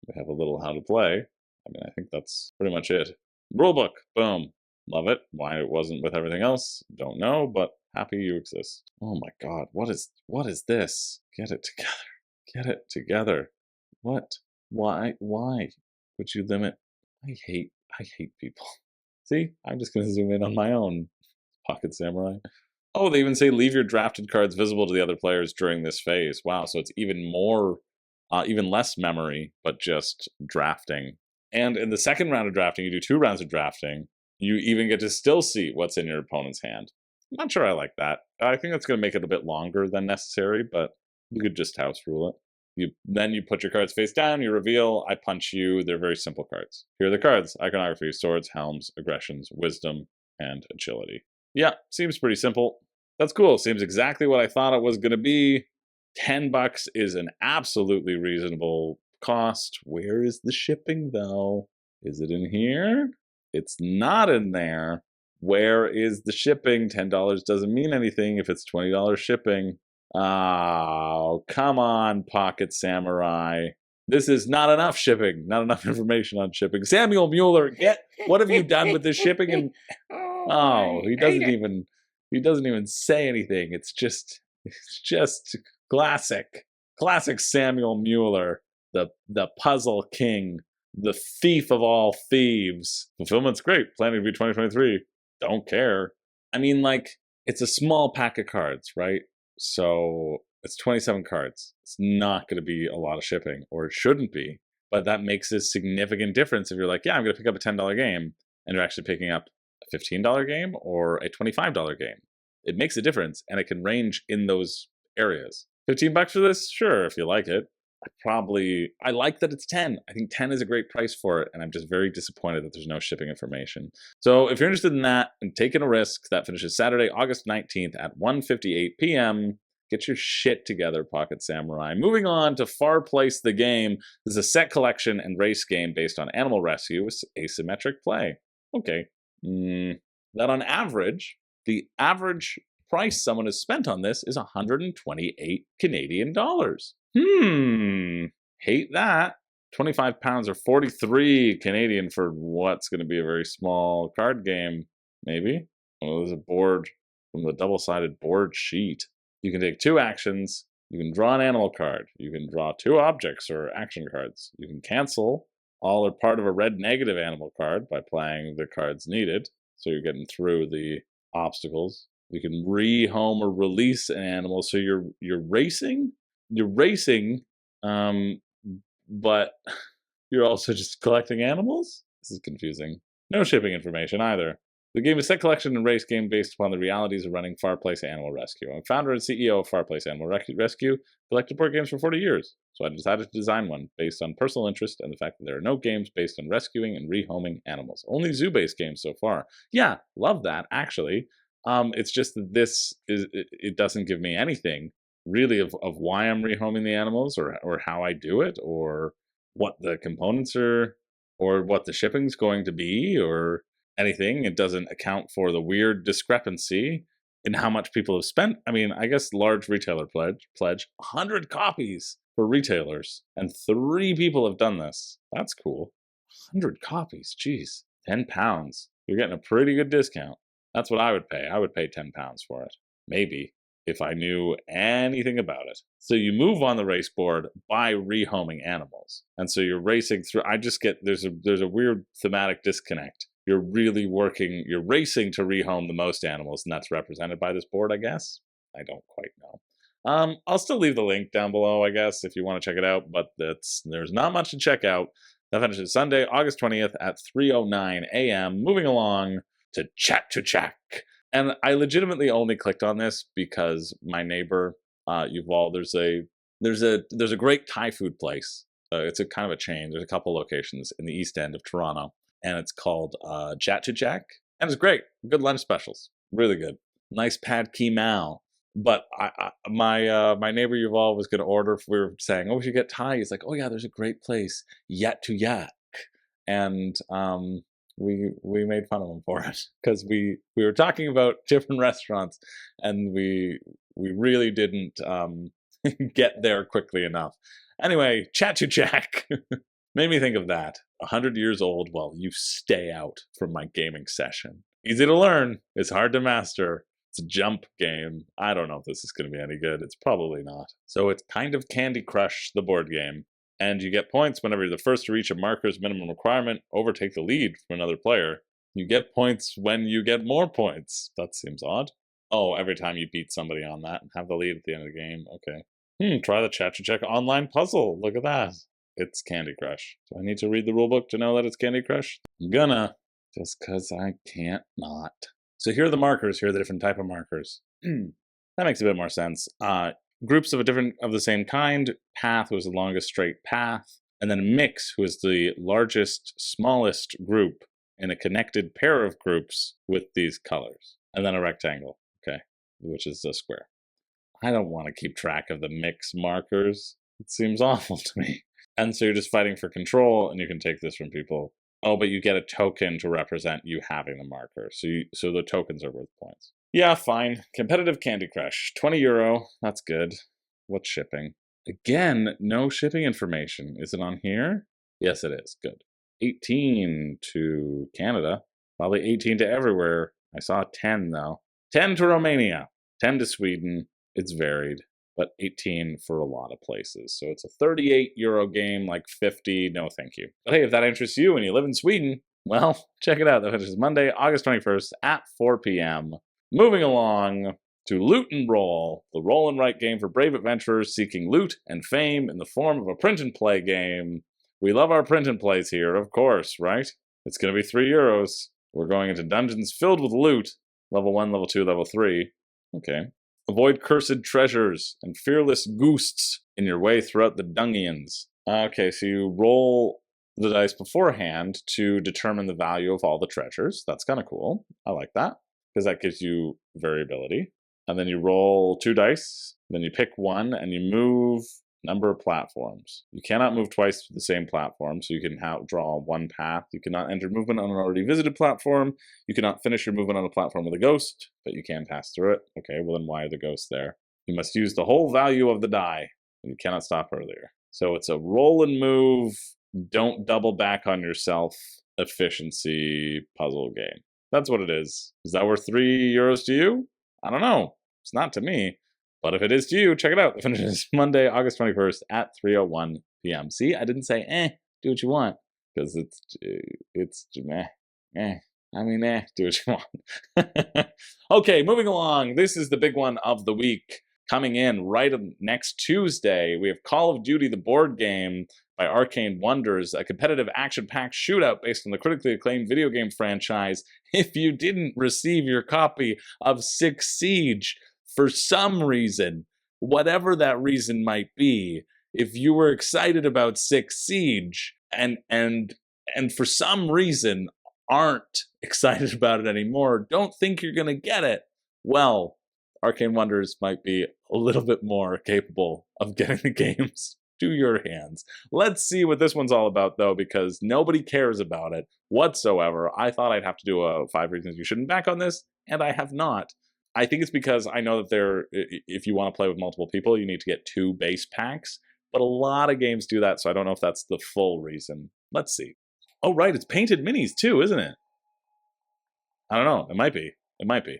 Speaker 1: We have a little how to play. I mean, I think that's pretty much it. Rulebook, boom. Love it. Why it wasn't with everything else, don't know, but happy you exist. Oh my god, what is this? Get it together. Get it together. What? Why would you limit? I hate people. See, I'm just gonna zoom in on my own Pocket Samurai. Oh, they even say leave your drafted cards visible to the other players during this phase. Wow, so it's even more, even less memory, but just drafting. And in the second round of drafting, you do 2 rounds of drafting. You even get to still see what's in your opponent's hand. I'm not sure I like that. I think that's going to make it a bit longer than necessary, but you could just house rule it. Then you put your cards face down, you reveal, I punch you. They're very simple cards. Here are the cards: iconography, swords, helms, aggressions, wisdom, and agility. Yeah, seems pretty simple. That's cool. Seems exactly what I thought it was going to be. $10 is an absolutely reasonable cost. Where is the shipping, though? Is it in here? It's not in there. Where is the shipping? $10 doesn't mean anything if it's $20 shipping. Oh, come on, Pocket Samurai. This is not enough shipping. Not enough information on shipping. Samuel Mueller, what have you done with this shipping? And he doesn't even say anything. It's just classic Samuel Mueller, the puzzle king, the thief of all thieves. Fulfillment's great. Planning to be 2023. Don't care. I mean, like, it's a small pack of cards, right? So it's 27 cards. It's not going to be a lot of shipping, or it shouldn't be. But that makes a significant difference if you're like, yeah, I'm going to pick up a $10 game, and you're actually picking up a $15 game or a $25 game. It makes a difference, and it can range in those areas. $15 for this? Sure, if you like it. I like that it's 10. I think 10 is a great price for it, and I'm just very disappointed that there's no shipping information. So if you're interested in that and taking a risk, that finishes Saturday, August 19th at 1:58 p.m. Get your shit together, Pocket Samurai. Moving on to Farplace the game. This is a set collection and race game based on animal rescue with asymmetric play. Okay. That on average, the average price someone has spent on this is 128 Canadian dollars. Hate that. 25 pounds or 43 Canadian for what's going to be a very small card game, maybe. Oh, there's a board from the double-sided board sheet. You can take 2 actions. You can draw an animal card. You can draw 2 objects or action cards. You can cancel all or part of a red negative animal card by playing the cards needed. So you're getting through the obstacles. You can rehome or release an animal. So you're racing. You're racing, but you're also just collecting animals? This is confusing. No shipping information either. The game is a set collection and race game based upon the realities of running Farplace Animal Rescue. I'm founder and CEO of Farplace Animal Rescue, collected board games for 40 years. So I decided to design one based on personal interest and the fact that there are no games based on rescuing and rehoming animals. Only zoo-based games so far. Yeah, love that, actually. It's just that it doesn't give me anything really of why I'm rehoming the animals or how I do it or what the components are or what the shipping's going to be or anything. It doesn't account for the weird discrepancy in how much people have spent. I mean, I guess large retailer pledge 100 copies for retailers, and 3 people have done this. That's cool. 100 copies, geez, £10. You're getting a pretty good discount. That's what I would pay. I would pay £10 for it, maybe, if I knew anything about it. So you move on the race board by rehoming animals, and so you're racing through. I just get there's a weird thematic disconnect. You're racing to rehome the most animals, and that's represented by this board, I guess. I don't quite know. I'll still leave the link down below, I guess, if you want to check it out, but there's not much to check out. That finishes Sunday, August 20th at 3:09 a.m. Moving along to Chatuchak. And I legitimately only clicked on this because my neighbor, Yuval, there's a great Thai food place. It's a kind of a chain. There's a couple locations in the East End of Toronto. And it's called Chatuchak, and it's great. Good lunch specials, really good. Nice pad ki mao. But my neighbor Yuval was going to order. We were saying, oh, we should get Thai. He's like, oh yeah, there's a great place, Chatuchak, and we made fun of him for it because we were talking about different restaurants, and we really didn't get there quickly enough. Anyway, Chatuchak. Made me think of that. 100 years old while you stay out from my gaming session. Easy to learn. It's hard to master. It's a jump game. I don't know if this is going to be any good. It's probably not. So it's kind of Candy Crush, the board game. And you get points whenever you're the first to reach a marker's minimum requirement, overtake the lead from another player. You get points when you get more points. That seems odd. Oh, every time you beat somebody on that and have the lead at the end of the game. Okay. Try the Chatuchak online puzzle. Look at that. It's Candy Crush. Do I need to read the rulebook to know that it's Candy Crush? I'm gonna, just because I can't not. So here are the markers. Here are the different type of markers. That makes a bit more sense. Groups of the same kind. Path was the longest straight path. And then mix was the largest, smallest group in a connected pair of groups with these colors. And then a rectangle, okay, which is a square. I don't want to keep track of the mix markers. It seems awful to me. And so you're just fighting for control, and you can take this from people. Oh, but you get a token to represent you having the marker. So the tokens are worth points. Yeah, fine. Competitive Candy Crush. €20. That's good. What's shipping? Again, no shipping information. Is it on here? Yes, it is. Good. 18 to Canada. Probably 18 to everywhere. I saw 10, though. 10 to Romania. 10 to Sweden. It's varied. But 18 for a lot of places. So it's a €38 game, like 50, no thank you. But hey, if that interests you and you live in Sweden, well, check it out. That finishes Monday, August 21st at 4 p.m. Moving along to Loot and Roll, the roll and write game for brave adventurers seeking loot and fame in the form of a print and play game. We love our print and plays here, of course, right? It's going to be €3. We're going into dungeons filled with loot. Level 1, Level 2, Level 3. Okay. Avoid cursed treasures and fearless ghosts in your way throughout the Dungeons. Okay, so you roll the dice beforehand to determine the value of all the treasures. That's kind of cool. I like that, because that gives you variability. And then you roll 2 dice, then you pick one, and you move number of platforms. You cannot move twice to the same platform, so you can draw one path. You cannot enter movement on an already visited platform. You cannot finish your movement on a platform with a ghost, but you can pass through it. Okay, well then why are the ghosts there? You must use the whole value of the die, and you cannot stop earlier. So it's a roll and move, don't double back on yourself efficiency puzzle game. That's what it is. Is that worth €3 to you? I don't know. It's not to me. But if it is to you, check it out. The finish is Monday, August 21st at 3:01 p.m. See, I didn't say, do what you want. Because it's do what you want. Okay, moving along. This is the big one of the week. Coming in right next Tuesday, we have Call of Duty, the board game, by Arcane Wonders, a competitive action-packed shootout based on the critically acclaimed video game franchise. If you didn't receive your copy of Six Siege for some reason, whatever that reason might be, if you were excited about Six Siege and for some reason aren't excited about it anymore, don't think you're going to get it, well, Arcane Wonders might be a little bit more capable of getting the games to your hands. Let's see what this one's all about, though, because nobody cares about it whatsoever. I thought I'd have to do a 5 reasons you shouldn't back on this, and I have not. I think it's because I know that if you want to play with multiple people, you need to get 2 base packs, but a lot of games do that, so I don't know if that's the full reason. Let's see. Oh, right, it's painted minis too, isn't it? I don't know. It might be. It might be.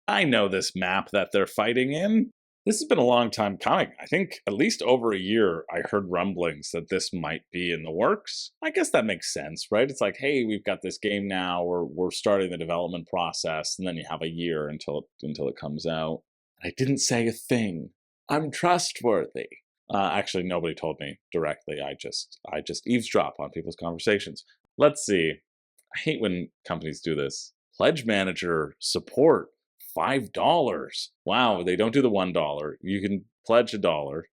Speaker 1: I know this map that they're fighting in. This has been a long time coming. I think at least over a year, I heard rumblings that this might be in the works. I guess that makes sense, right? It's like, hey, we've got this game now. We're starting the development process, and then you have a year until it comes out. I didn't say a thing. I'm trustworthy. Actually, nobody told me directly. I just eavesdrop on people's conversations. Let's see. I hate when companies do this. Pledge manager support. $5. Wow, they don't do the $1. You can pledge $1.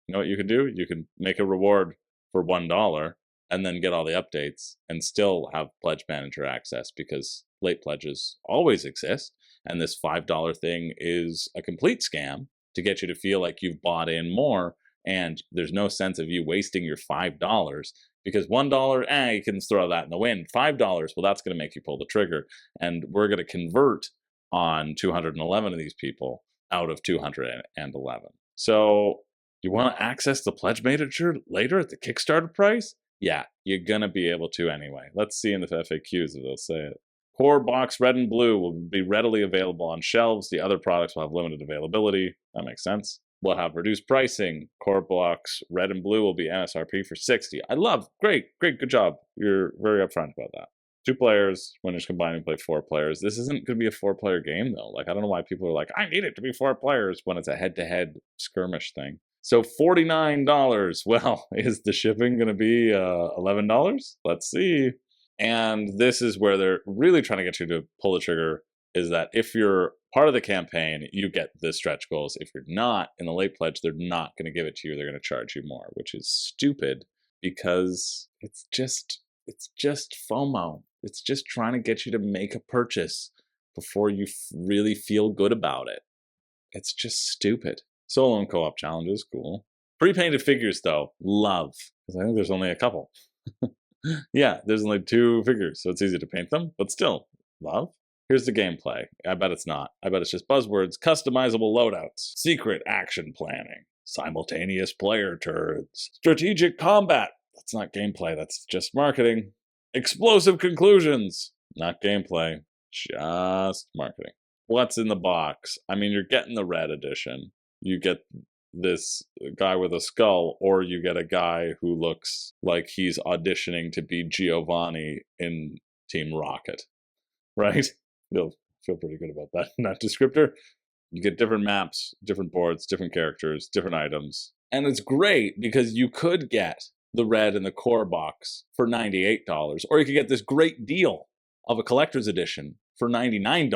Speaker 1: You know what you can do? You can make a reward for $1 and then get all the updates and still have pledge manager access because late pledges always exist. And this $5 thing is a complete scam to get you to feel like you've bought in more. And there's no sense of you wasting your $5 because $1, you can throw that in the wind. $5, well, that's going to make you pull the trigger. And we're going to convert on 211 of these people out of 211. So you want to access the pledge manager later at the Kickstarter price? Yeah, you're going to be able to anyway. Let's see in the FAQs if they'll say it. Core box red and blue will be readily available on shelves. The other products will have limited availability. That makes sense. We'll have reduced pricing. Core box red and blue will be MSRP for $60. I love. Great, good job. You're very upfront about that. 2 players, winners combined and play 4 players. This isn't going to be a 4-player game, though. Like, I don't know why people are like, I need it to be 4 players when it's a head-to-head skirmish thing. So $49. Well, is the shipping going to be $11? Let's see. And this is where they're really trying to get you to pull the trigger, is that if you're part of the campaign, you get the stretch goals. If you're not in the late pledge, they're not going to give it to you. They're going to charge you more, which is stupid because it's just FOMO. It's just trying to get you to make a purchase before you really feel good about it. It's just stupid. Solo and co-op challenges, cool. Pre-painted figures, though, love. Because I think there's only a couple. Yeah, there's only 2 figures, so it's easy to paint them, but still, love. Here's the gameplay. I bet it's not. I bet it's just buzzwords. Customizable loadouts. Secret action planning. Simultaneous player turns. Strategic combat. That's not gameplay, that's just marketing. Explosive conclusions. Not gameplay, just marketing. What's in the box? I mean, you're getting the red edition. You get this guy with a skull, or you get a guy who looks like he's auditioning to be Giovanni in Team Rocket, right? You'll feel pretty good about that descriptor. You get different maps, different boards, different characters, different items. And it's great because you could get the red and the core box for $98, or you could get this great deal of a collector's edition for $99.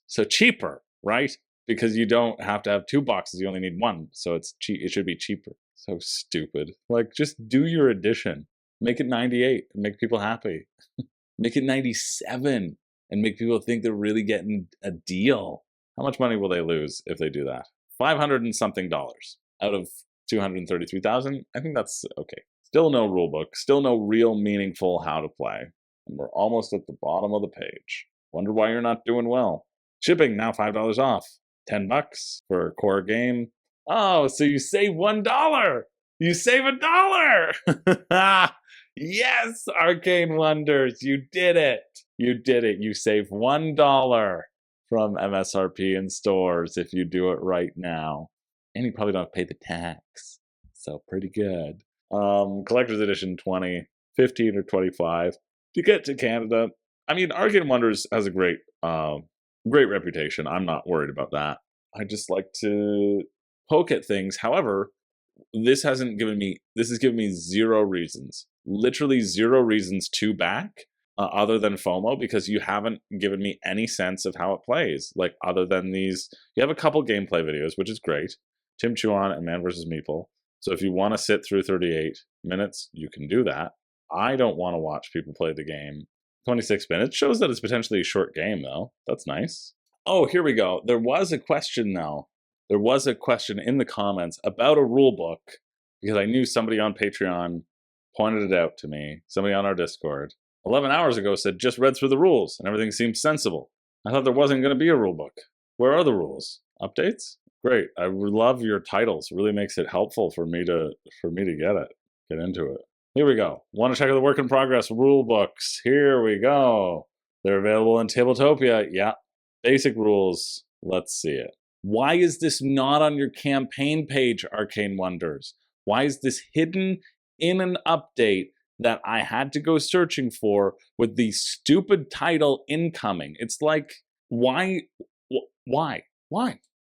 Speaker 1: So cheaper, right? Because you don't have to have 2 boxes, you only need 1. So it's cheap. It should be cheaper. So stupid. Like, just do your edition. Make it 98 and make people happy. Make it 97 and make people think they're really getting a deal. How much money will they lose if they do that? $500 and something out of 233,000. I think that's okay. Still no rulebook, still no real meaningful how to play. And we're almost at the bottom of the page. Wonder why you're not doing well. Shipping now $5 off. $10 for a core game. Oh, so you save $1. You save $1. Yes, Arcane Wonders, you did it. You did it. You save $1 from MSRP in stores if you do it right now. And you probably don't have to pay the tax. So pretty good. Collector's Edition 20, 15 or 25 to get to Canada. I mean, Arcane Wonders has a great reputation. I'm not worried about that. I just like to poke at things. However, this has given me zero reasons, literally zero reasons to back, other than FOMO, because you haven't given me any sense of how it plays. Like, other than these, you have a couple gameplay videos, which is great. Tim Chuan and Man vs. Meeple. So if you want to sit through 38 minutes, you can do that. I don't want to watch people play the game 26 minutes. Shows that it's potentially a short game, though. That's nice. Oh, here we go. There was a question, though. There was a question in the comments about a rule book, because I knew somebody on Patreon pointed it out to me. Somebody on our Discord 11 hours ago said, just read through the rules and everything seemed sensible. I thought there wasn't going to be a rule book. Where are the rules? Updates? Great. I love your titles. It really makes it helpful for me to get into it. Here we go. Want to check out the work in progress rule books? Here we go. They're available in Tabletopia. Yeah. Basic rules. Let's see it. Why is this not on your campaign page, Arcane Wonders? Why is this hidden in an update that I had to go searching for with the stupid title incoming? It's like, why?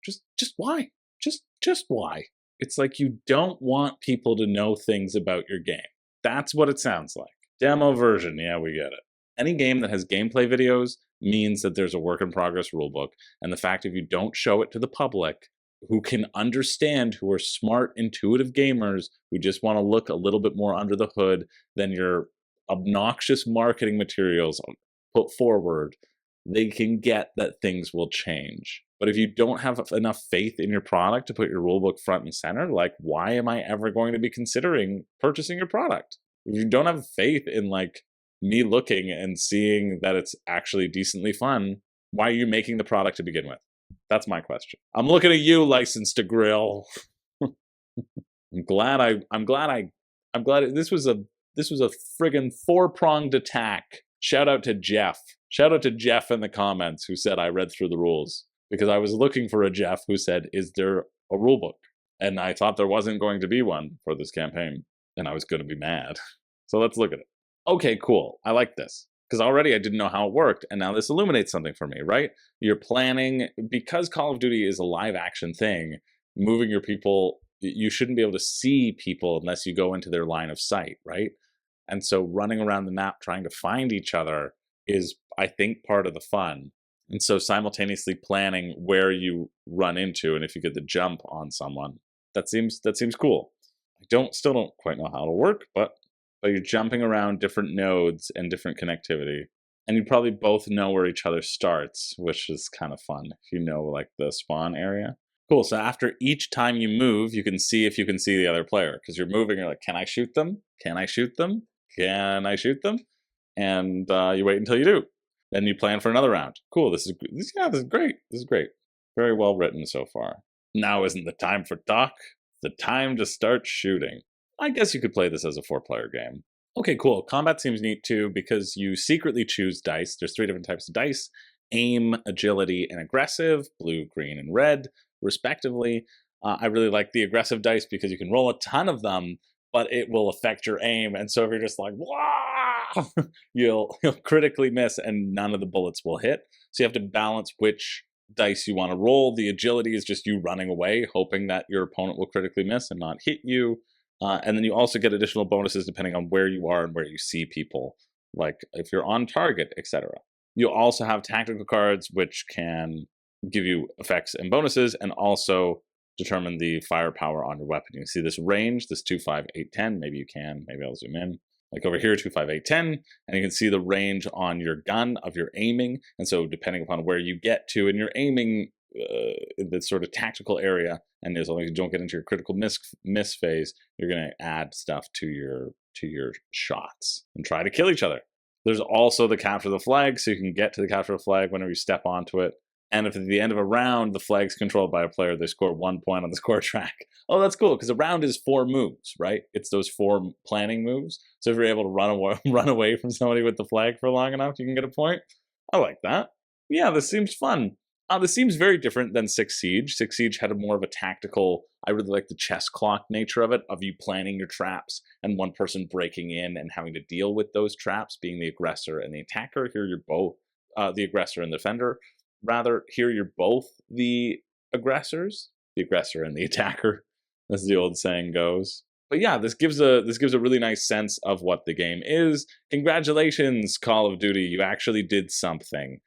Speaker 1: Just why? Just why? It's like you don't want people to know things about your game. That's what it sounds like. Demo version, yeah, we get it. Any game that has gameplay videos means that there's a work in progress rulebook, and the fact if you don't show it to the public, who can understand, who are smart, intuitive gamers, who just want to look a little bit more under the hood than your obnoxious marketing materials put forward, they can get that things will change. But if you don't have enough faith in your product to put your rulebook front and center, like, why am I ever going to be considering purchasing your product? If you don't have faith in, like, me looking and seeing that it's actually decently fun, why are you making the product to begin with? That's my question. I'm looking at you, License to Grill. I'm glad this was a friggin' four-pronged attack. Shout out to Jeff. Shout out to Jeff in the comments who said I read through the rules, because I was looking for a Jeff who said, is there a rule book? And I thought there wasn't going to be one for this campaign, and I was going to be mad. So let's look at it. Okay, cool. I like this, because already I didn't know how it worked, and now this illuminates something for me, right? You're planning, because Call of Duty is a live action thing, moving your people, you shouldn't be able to see people unless you go into their line of sight, right? And so running around the map trying to find each other is, I think, part of the fun. And so simultaneously planning where you run into and if you get the jump on someone, that seems cool. I still don't quite know how it'll work, but you're jumping around different nodes and different connectivity. And you probably both know where each other starts, which is kind of fun if you know, like, the spawn area. Cool, so after each time you move, you can see if you can see the other player, because you're moving, you're like, can I shoot them? Can I shoot them? Can I shoot them? And you wait until you do. Then you plan for another round. Cool, this is great. This is great. Very well written so far. Now isn't the time for talk. The time to start shooting. I guess you could play this as a 4-player game. Okay, cool. Combat seems neat too, because you secretly choose dice. There's 3 different types of dice: aim, agility, and aggressive, blue, green, and red, respectively. I really like the aggressive dice because you can roll a ton of them, but it will affect your aim. And so if you're just like, wah, you'll critically miss and none of the bullets will hit. So you have to balance which dice you want to roll. The agility is just you running away, hoping that your opponent will critically miss and not hit you. And then you also get additional bonuses depending on where you are and where you see people, like if you're on target, etc. You also have tactical cards, which can give you effects and bonuses, and also determine the firepower on your weapon. You can see this range, this 2, 5, 8, 10. Maybe you can. Maybe I'll zoom in. Like over here, 2, 5, 8, 10. And you can see the range on your gun of your aiming. And so depending upon where you get to in your aiming, in this sort of tactical area, and as long as you don't get into your critical miss phase, you're going to add stuff to your shots and try to kill each other. There's also the capture the flag, so you can get to the capture the flag whenever you step onto it. And if at the end of a round the flag's controlled by a player, they score 1 point on the score track. Oh, that's cool, because a round is 4 moves, right? It's those 4 planning moves. So if you're able to run away from somebody with the flag for long enough, you can get a point. I like that. Yeah, this seems fun. This seems very different than 6 Siege. 6 Siege had more of a tactical, I really like the chess clock nature of it, of you planning your traps and one person breaking in and having to deal with those traps, being the aggressor and the attacker. Here you're both the aggressor and the defender. Rather, here you're both the aggressors, the aggressor and the attacker. as the old saying goes. But yeah, this gives a really nice sense of what the game is. Congratulations, Call of Duty, you actually did something.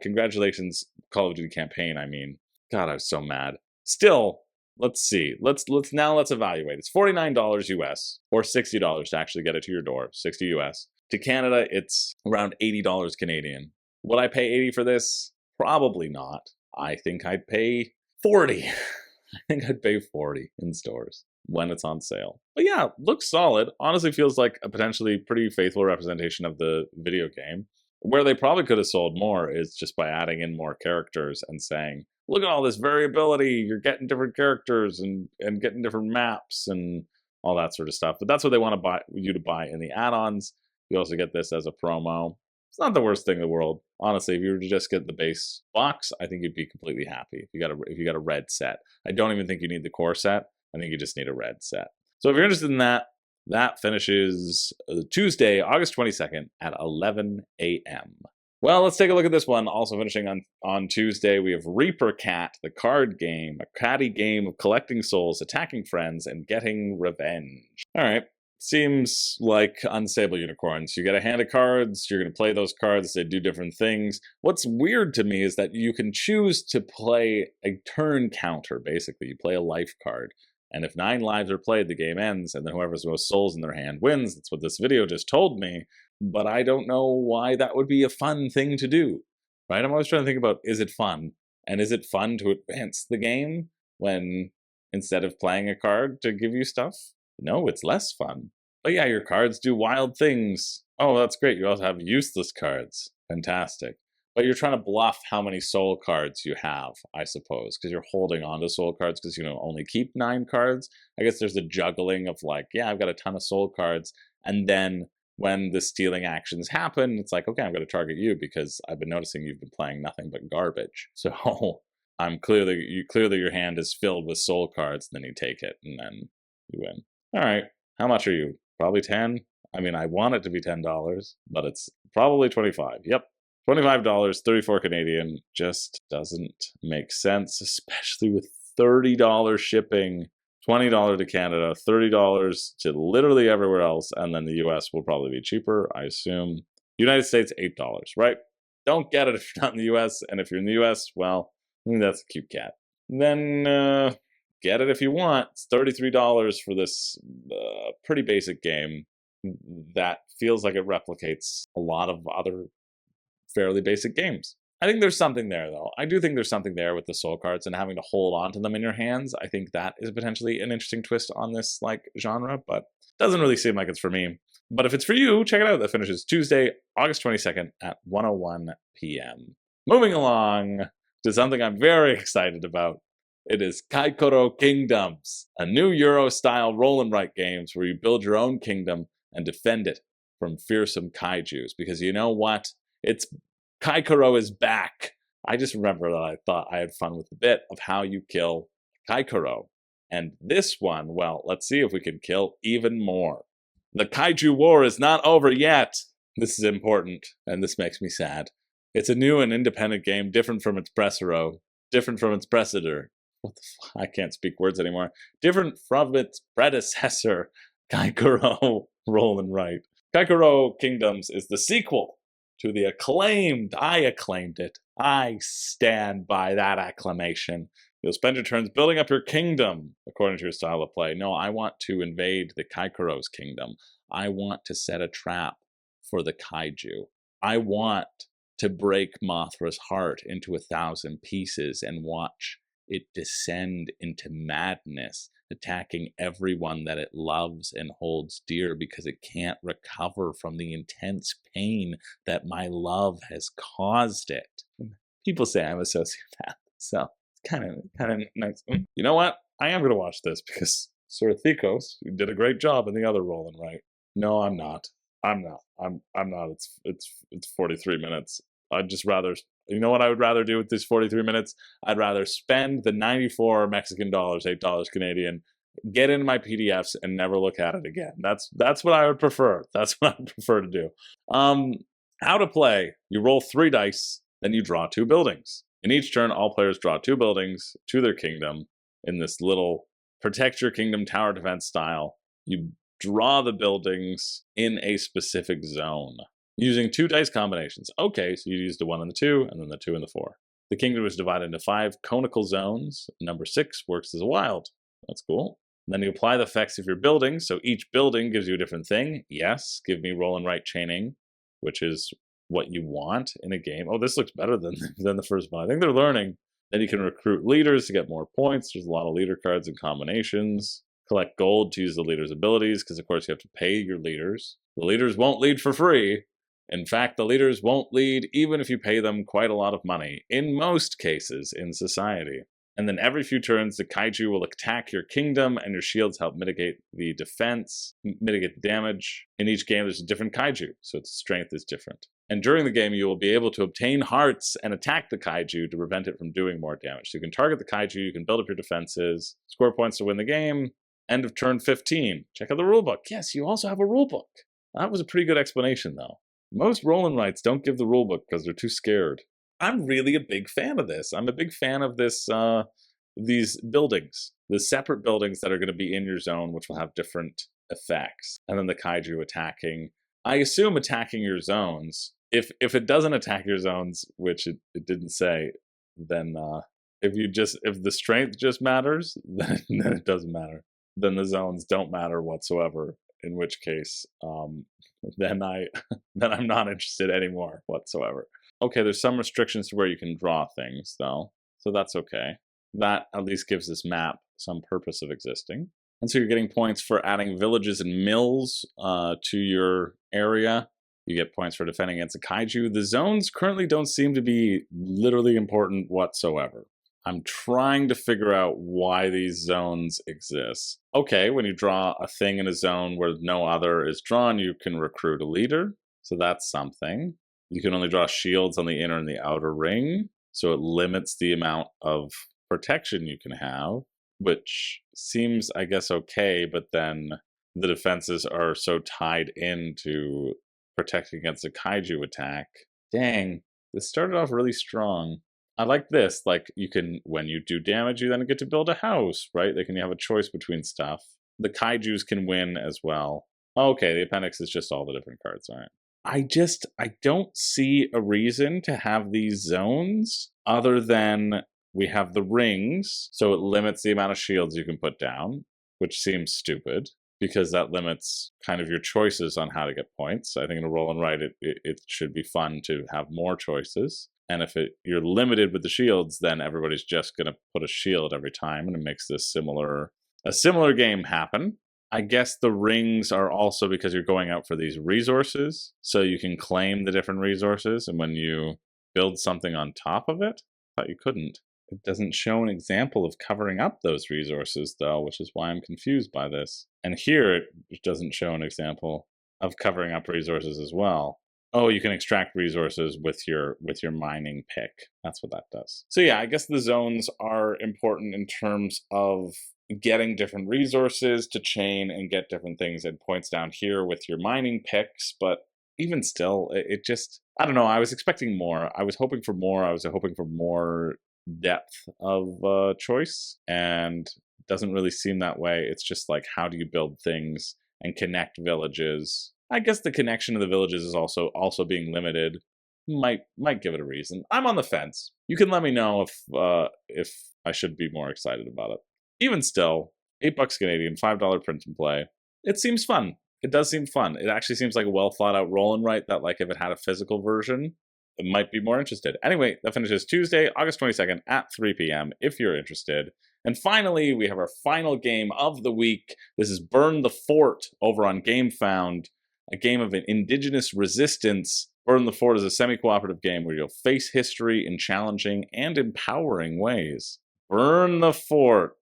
Speaker 1: Congratulations, Call of Duty campaign, I mean. God, I was so mad. Still, let's see. Let's evaluate. It's $49 US or $60 to actually get it to your door. 60 US. To Canada, it's around $80 Canadian. Would I pay 80 for this? Probably not. I think I'd pay 40. I think I'd pay 40 in stores when it's on sale. But yeah, looks solid. Honestly feels like a potentially pretty faithful representation of the video game. Where they probably could have sold more is just by adding in more characters and saying, look at all this variability, you're getting different characters and getting different maps and all that sort of stuff. But that's what they want you to buy in the add-ons. You also get this as a promo. It's not the worst thing in the world. Honestly, if you were to just get the base box, I think you'd be completely happy if you got a red set. I don't even think you need the core set. I think you just need a red set. So if you're interested in that, that finishes Tuesday, August 22nd at 11 a.m. Well, let's take a look at this one. Also finishing on Tuesday, we have Reaper Cat, the card game, a catty game of collecting souls, attacking friends, and getting revenge. All right. Seems like unstable unicorns. You get a hand of cards, you're going to play those cards, they do different things. What's weird to me is that you can choose to play a turn counter, basically. You play a life card. And if 9 lives are played, the game ends, and then whoever's the most souls in their hand wins. That's what this video just told me. But I don't know why that would be a fun thing to do, right? I'm always trying to think about, is it fun? And is it fun to advance the game when instead of playing a card to give you stuff? No, it's less fun. But yeah, your cards do wild things. Oh, that's great. You also have useless cards. Fantastic. But you're trying to bluff how many soul cards you have, I suppose, because you're holding on to soul cards because you only keep 9 cards. I guess there's a juggling of like, yeah, I've got a ton of soul cards. And then when the stealing actions happen, it's like, okay, I'm going to target you because I've been noticing you've been playing nothing but garbage. So clearly your hand is filled with soul cards, and then you take it, and then you win. All right, how much are you? Probably 10? I mean, I want it to be $10, but it's probably 25. Yep. $25, 34 Canadian, just doesn't make sense, especially with $30 shipping, $20 to Canada, $30 to literally everywhere else, and then the US will probably be cheaper, I assume. United States, $8, right? Don't get it if you're not in the US, and if you're in the US, well, I think that's a cute cat. Then get it if you want. It's $33 for this pretty basic game that feels like it replicates a lot of other fairly basic games. I think there's something there, though. I do think there's something there with the soul cards and having to hold on to them in your hands. I think that is potentially an interesting twist on this genre, but doesn't really seem like it's for me. But if it's for you, check it out. That finishes Tuesday, August 22nd at 1:01 p.m. Moving along to something I'm very excited about. It is Kaikoro Kingdoms, a new Euro-style roll and write games where you build your own kingdom and defend it from fearsome kaijus. Because you know what? Kaikoro is back. I just remember that I thought I had fun with the bit of how you kill Kaikoro. And this one, well, let's see if we can kill even more. The kaiju war is not over yet. This is important, and this makes me sad. It's a new and independent game, different from its predecessor. What the fuck? I can't speak words anymore. Different from its predecessor, Kaikoro Roll and Write. Kaikoro Kingdoms is the sequel to the I acclaimed it. I stand by that acclamation. You'll spend your turns building up your kingdom according to your style of play. No, I want to invade the Kaikoro's kingdom. I want to set a trap for the kaiju. I want to break Mothra's heart into 1,000 pieces and watch it descend into madness, attacking everyone that it loves and holds dear because it can't recover from the intense pain that my love has caused it. People say I'm a sociopath, so it's kind of nice. You know what? I am going to watch this because Sir Thikos did a great job in the other Roll and Write. No, I'm not. I'm not. It's 43 minutes. I'd just rather. You know what I would rather do with these 43 minutes? I'd rather spend the 94 Mexican dollars, $8 Canadian, get into my PDFs and never look at it again. That's what I would prefer. That's what I would prefer to do. How to play. You roll 3 dice, then you draw 2 buildings. In each turn, all players draw 2 buildings to their kingdom in this little protect your kingdom tower defense style. You draw the buildings in a specific zone using 2 dice combinations. Okay, so you use the 1 and the 2, and then the 2 and the 4. The kingdom is divided into 5 conical zones. Number 6 works as a wild. That's cool. And then you apply the effects of your building. So each building gives you a different thing. Yes, give me roll and write chaining, which is what you want in a game. Oh, this looks better than the first one. I think they're learning. Then you can recruit leaders to get more points. There's a lot of leader cards and combinations. Collect gold to use the leader's abilities, because of course you have to pay your leaders. The leaders won't lead for free. In fact, the leaders won't lead even if you pay them quite a lot of money, in most cases in society. And then every few turns, the kaiju will attack your kingdom, and your shields help mitigate the defense, mitigate the damage. In each game, there's a different kaiju, so its strength is different. And during the game, you will be able to obtain hearts and attack the kaiju to prevent it from doing more damage. So you can target the kaiju, you can build up your defenses, score points to win the game. End of turn 15. Check out the rulebook. Yes, you also have a rulebook. That was a pretty good explanation, though. Most roll and writes don't give the rulebook because they're too scared. I'm really a big fan of this. I'm a big fan of this, these buildings, the separate buildings that are going to be in your zone, which will have different effects. And then the kaiju attacking. I assume attacking your zones. If it doesn't attack your zones, which it didn't say, then if the strength just matters, then it doesn't matter. Then the zones don't matter whatsoever. In which case, then I'm not interested anymore whatsoever. Okay, there's some restrictions to where you can draw things, though, so that's okay. That at least gives this map some purpose of existing. And so you're getting points for adding villages and mills to your area. You get points for defending against a kaiju. The zones currently don't seem to be literally important whatsoever. I'm trying to figure out why these zones exist. Okay, when you draw a thing in a zone where no other is drawn, you can recruit a leader. So that's something. You can only draw shields on the inner and the outer ring. So it limits the amount of protection you can have, which seems, I guess, okay. But then the defenses are so tied into protecting against a kaiju attack. Dang, this started off really strong. I like this, like you can, when you do damage, you then get to build a house, right? They can have a choice between stuff. The kaijus can win as well. Okay, the appendix is just all the different cards, all right. I don't see a reason to have these zones other than we have the rings, so it limits the amount of shields you can put down, which seems stupid because that limits kind of your choices on how to get points. I think in a roll and write, it should be fun to have more choices. And if you're limited with the shields, then everybody's just going to put a shield every time, and it makes this a similar game happen. I guess the rings are also because you're going out for these resources, so you can claim the different resources, and when you build something on top of it, I thought you couldn't. It doesn't show an example of covering up those resources, though, which is why I'm confused by this. And here, it doesn't show an example of covering up resources as well. Oh, you can extract resources with your mining pick. That's what that does. So yeah, I guess the zones are important in terms of getting different resources to chain and get different things and points down here with your mining picks. But even still, it just, I don't know. I was expecting more. I was hoping for more. I was hoping for more depth of choice, and it doesn't really seem that way. It's just like, how do you build things and connect villages? I guess the connection to the villages is also being limited. Might give it a reason. I'm on the fence. You can let me know if I should be more excited about it. Even still, $8 Canadian, $5 print and play. It seems fun. It does seem fun. It actually seems like a well thought out roll and write that, like, if it had a physical version, I might be more interested. Anyway, that finishes Tuesday, August 22nd at 3 p.m. if you're interested. And finally, we have our final game of the week. This is Burn the Fort over on GameFound. A game of an indigenous resistance. Burn the Fort is a semi-cooperative game where you'll face history in challenging and empowering ways. Burn the fort.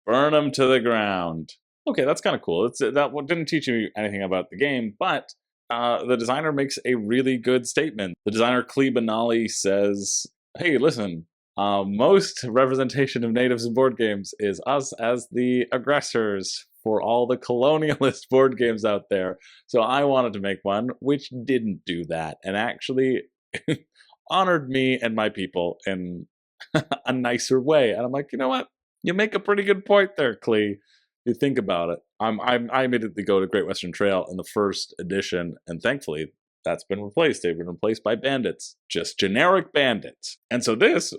Speaker 1: Burn them to the ground. Okay, that's kind of cool. That didn't teach me anything about the game, but the designer makes a really good statement. The designer Klee Benali says, hey, listen, most representation of natives in board games is us as the aggressors for all the colonialist board games out there. So I wanted to make one which didn't do that and actually honored me and my people in a nicer way. And I'm like, you know what? You make a pretty good point there, Clee. You think about it. I immediately go to Great Western Trail in the first edition, and thankfully that's been replaced. They've been replaced by bandits, just generic bandits. And so this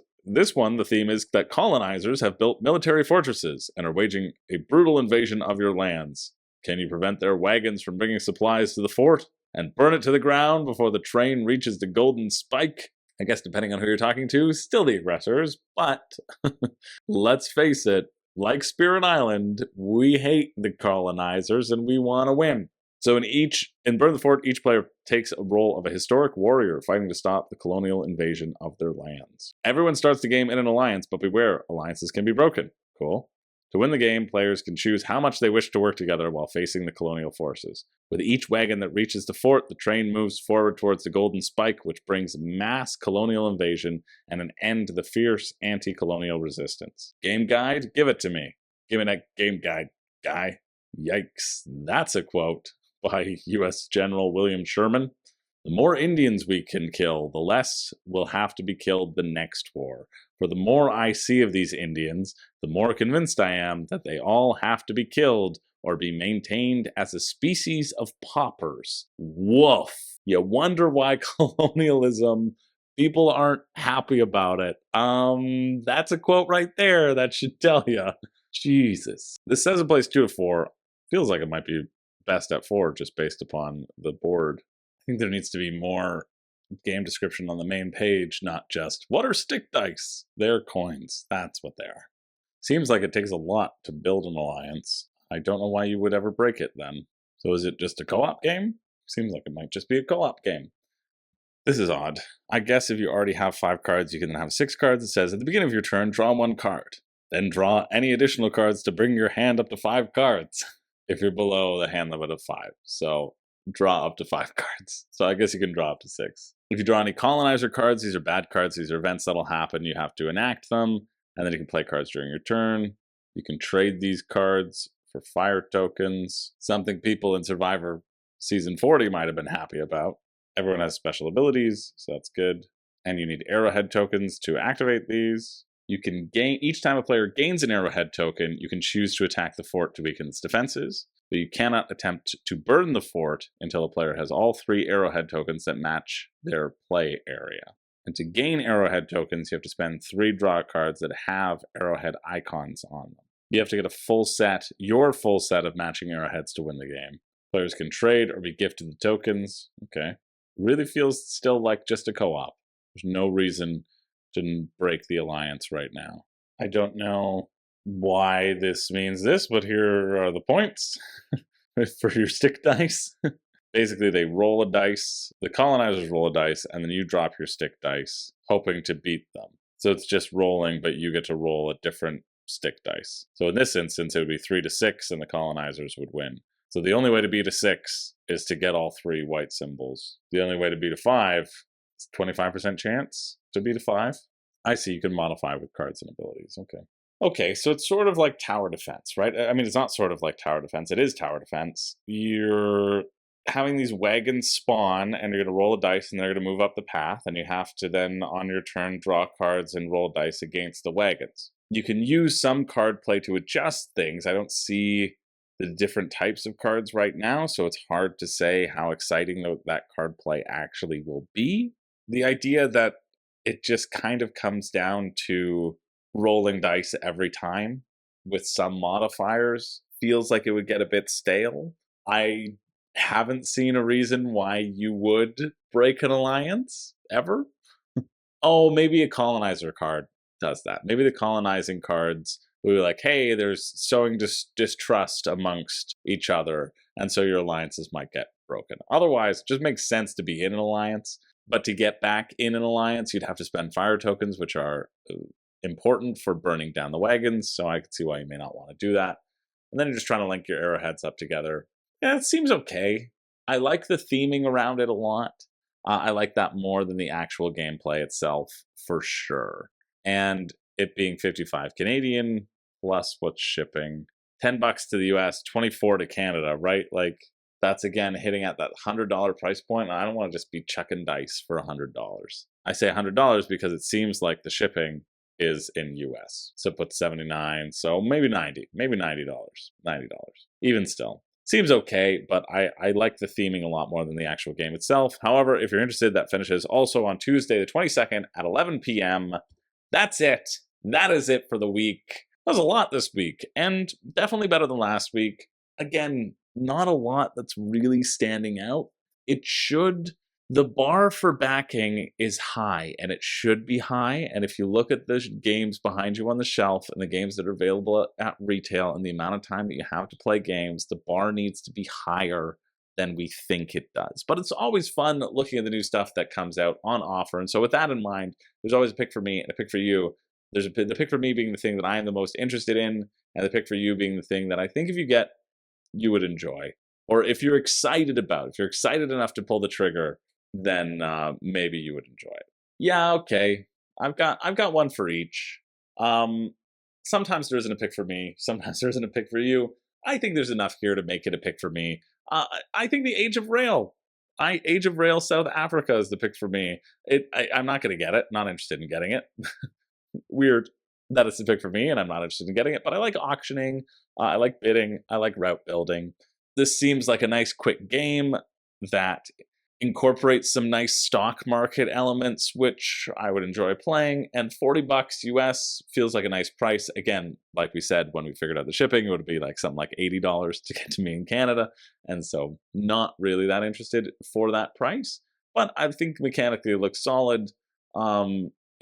Speaker 1: one, the theme is that colonizers have built military fortresses and are waging a brutal invasion of your lands. Can you prevent their wagons from bringing supplies to the fort and burn it to the ground before the train reaches the Golden Spike? I guess depending on who you're talking to, still the aggressors, but let's face it, like Spirit Island, we hate the colonizers and we want to win. So in Burn the Fort, each player takes a role of a historic warrior fighting to stop the colonial invasion of their lands. Everyone starts the game in an alliance, but beware, alliances can be broken. Cool. To win the game, players can choose how much they wish to work together while facing the colonial forces. With each wagon that reaches the fort, the train moves forward towards the Golden Spike, which brings mass colonial invasion and an end to the fierce anti-colonial resistance. Game guide? Give it to me. Give me that game guide, guy. Yikes. That's a quote by U.S. General William Sherman. The more Indians we can kill, the less will have to be killed the next war. For the more I see of these Indians, the more convinced I am that they all have to be killed or be maintained as a species of paupers. Woof. You wonder why colonialism, people aren't happy about it. That's a quote right there that should tell you. Jesus. This says it plays 2 to 4. Feels like it might be best at 4 just based upon the board. I think there needs to be more game description on the main page, not just, what are stick dice? They're coins. That's what they are. Seems like it takes a lot to build an alliance. I don't know why you would ever break it then. So is it just a co-op game? Seems like it might just be a co-op game. This is odd. I guess if you already have 5 cards, you can then have 6 cards. It says, at the beginning of your turn, draw 1 card. Then draw any additional cards to bring your hand up to 5 cards. If you're below the hand limit of 5. So draw up to 5 cards. So I guess you can draw up to 6. If you draw any colonizer cards, these are bad cards. These are events that'll happen. You have to enact them, and then you can play cards during your turn. You can trade these cards for fire tokens, something people in Survivor Season 40 might have been happy about. Everyone has special abilities, so that's good. And you need arrowhead tokens to activate these. You can gain, each time a player gains an arrowhead token, you can choose to attack the fort to weaken its defenses. But you cannot attempt to burn the fort until a player has all 3 arrowhead tokens that match their play area. And to gain arrowhead tokens, you have to spend 3 draw cards that have arrowhead icons on them. You have to get a full set, your full set of matching arrowheads to win the game. Players can trade or be gifted the tokens. Okay. Really feels still like just a co-op. There's no reason to break the alliance right now. I don't know why this means this, but here are the points for your stick dice. Basically, they roll a dice, the colonizers roll a dice, and then you drop your stick dice, hoping to beat them. So it's just rolling, but you get to roll a different stick dice. So in this instance, it would be 3 to 6, and the colonizers would win. So the only way to beat a 6 is to get all 3 white symbols. The only way to beat a 5 is 25% chance to beat a 5. I see, you can modify with cards and abilities. Okay. Okay, so it's sort of like tower defense, right? I mean, it's not sort of like tower defense. It is tower defense. You're having these wagons spawn, and you're going to roll a dice, and they're going to move up the path, and you have to then, on your turn, draw cards and roll dice against the wagons. You can use some card play to adjust things. I don't see the different types of cards right now, so it's hard to say how exciting that card play actually will be. The idea that it just kind of comes down to rolling dice every time with some modifiers feels like it would get a bit stale. I haven't seen a reason why you would break an alliance ever. Oh, maybe a colonizer card does that. Maybe the colonizing cards will be like, hey, there's sowing distrust amongst each other, and so your alliances might get broken. Otherwise, it just makes sense to be in an alliance, but to get back in an alliance, you'd have to spend fire tokens, which are important for burning down the wagons, so I can see why you may not want to do that. And then you're just trying to link your arrowheads up together. Yeah, it seems okay. I like the theming around it a lot. I like that more than the actual gameplay itself, for sure. And it being 55 Canadian, plus what's shipping. $10 to the US, 24 to Canada, right? Like, that's again hitting at that $100 price point. I don't want to just be chucking dice for $100. I say $100 because it seems like the shipping is in US. So put 79, so maybe 90, maybe $90, $90. Even still. Seems okay, but I like the theming a lot more than the actual game itself. However, if you're interested, that finishes also on Tuesday the 22nd at 11 p.m. That's it. That is it for the week. That was a lot this week, and definitely better than last week. Again, not a lot that's really standing out. The bar for backing is high, and it should be high, and if you look at the games behind you on the shelf and the games that are available at retail and the amount of time that you have to play games, the bar needs to be higher than we think it does. But it's always fun looking at the new stuff that comes out on offer, and so with that in mind, there's always a pick for me and a pick for you. There's the pick for me being the thing that I am the most interested in, and the pick for you being the thing that I think if you get, you would enjoy. Or if you're excited about, if you're excited enough to pull the trigger, then maybe you would enjoy it. Yeah, okay. I've got one for each. Sometimes there isn't a pick for me. Sometimes there isn't a pick for you. I think there's enough here to make it a pick for me. I think the Age of Rail. Age of Rail South Africa is the pick for me. I'm not going to get it. Not interested in getting it. Weird that it's the pick for me, and I'm not interested in getting it. But I like auctioning. I like bidding. I like route building. This seems like a nice, quick game that incorporates some nice stock market elements, which I would enjoy playing, and $40 US feels like a nice price. Again, like we said, when we figured out the shipping, it would be like something like $80 to get to me in Canada, and so not really that interested for that price, but I think mechanically it looks solid.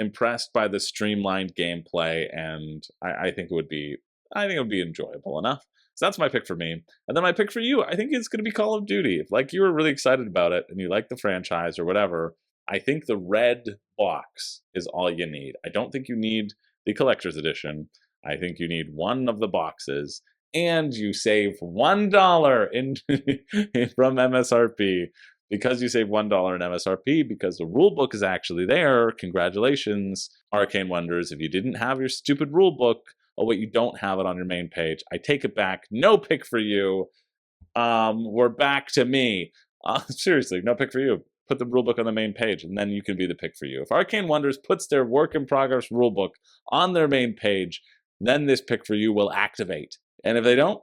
Speaker 1: Impressed by the streamlined gameplay, and I think it would be enjoyable enough. So that's my pick for me. And then my pick for you, I think it's going to be Call of Duty. If like you were really excited about it and you like the franchise or whatever, I think the red box is all you need. I don't think you need the collector's edition. I think you need one of the boxes, and you save $1 from MSRP. Because you save $1 in MSRP, because the rulebook is actually there. Congratulations, Arcane Wonders. If you didn't have your stupid rulebook, oh wait, you don't have it on your main page, I take it back. No pick for you. We're back to me. Seriously, no pick for you. Put the rulebook on the main page, and then you can be the pick for you. If Arcane Wonders puts their work in progress rulebook on their main page, then this pick for you will activate. And if they don't,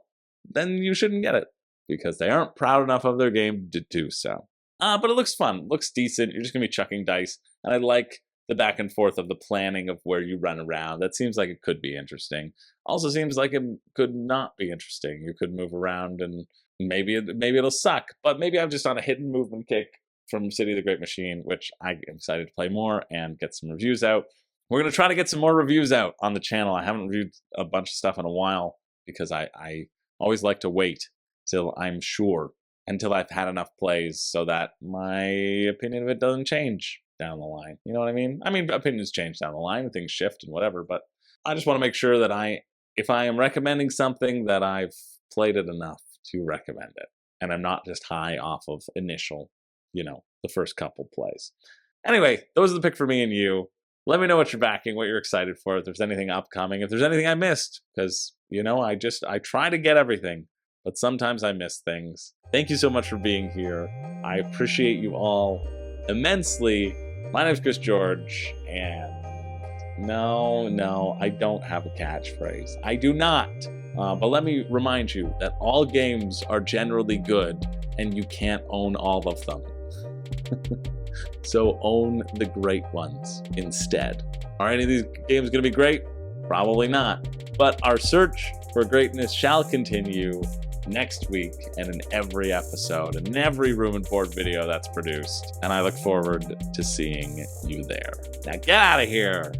Speaker 1: then you shouldn't get it, because they aren't proud enough of their game to do so. But it looks fun, looks decent. You're just going to be chucking dice. And I like the back and forth of the planning of where you run around. That seems like it could be interesting. Also seems like it could not be interesting. You could move around and maybe it'll suck. But maybe I'm just on a hidden movement kick from City of the Great Machine, which I am excited to play more and get some reviews out. We're going to try to get some more reviews out on the channel. I haven't reviewed a bunch of stuff in a while because I always like to wait till I'm sure, until I've had enough plays so that my opinion of it doesn't change down the line. You know what I mean? I mean, opinions change down the line, things shift and whatever, but I just want to make sure that if I am recommending something, that I've played it enough to recommend it. And I'm not just high off of initial, the first couple plays. Anyway, those are the pick for me and you. Let me know what you're backing, what you're excited for, if there's anything upcoming, if there's anything I missed, because, I try to get everything, but sometimes I miss things. Thank you so much for being here. I appreciate you all immensely. My name's Chris George, and no, I don't have a catchphrase. I do not. But let me remind you that all games are generally good, and you can't own all of them. So own the great ones instead. Are any of these games going to be great? Probably not. But our search for greatness shall continue next week and in every episode and in every Room and Board video that's produced. And I look forward to seeing you there. Now get out of here!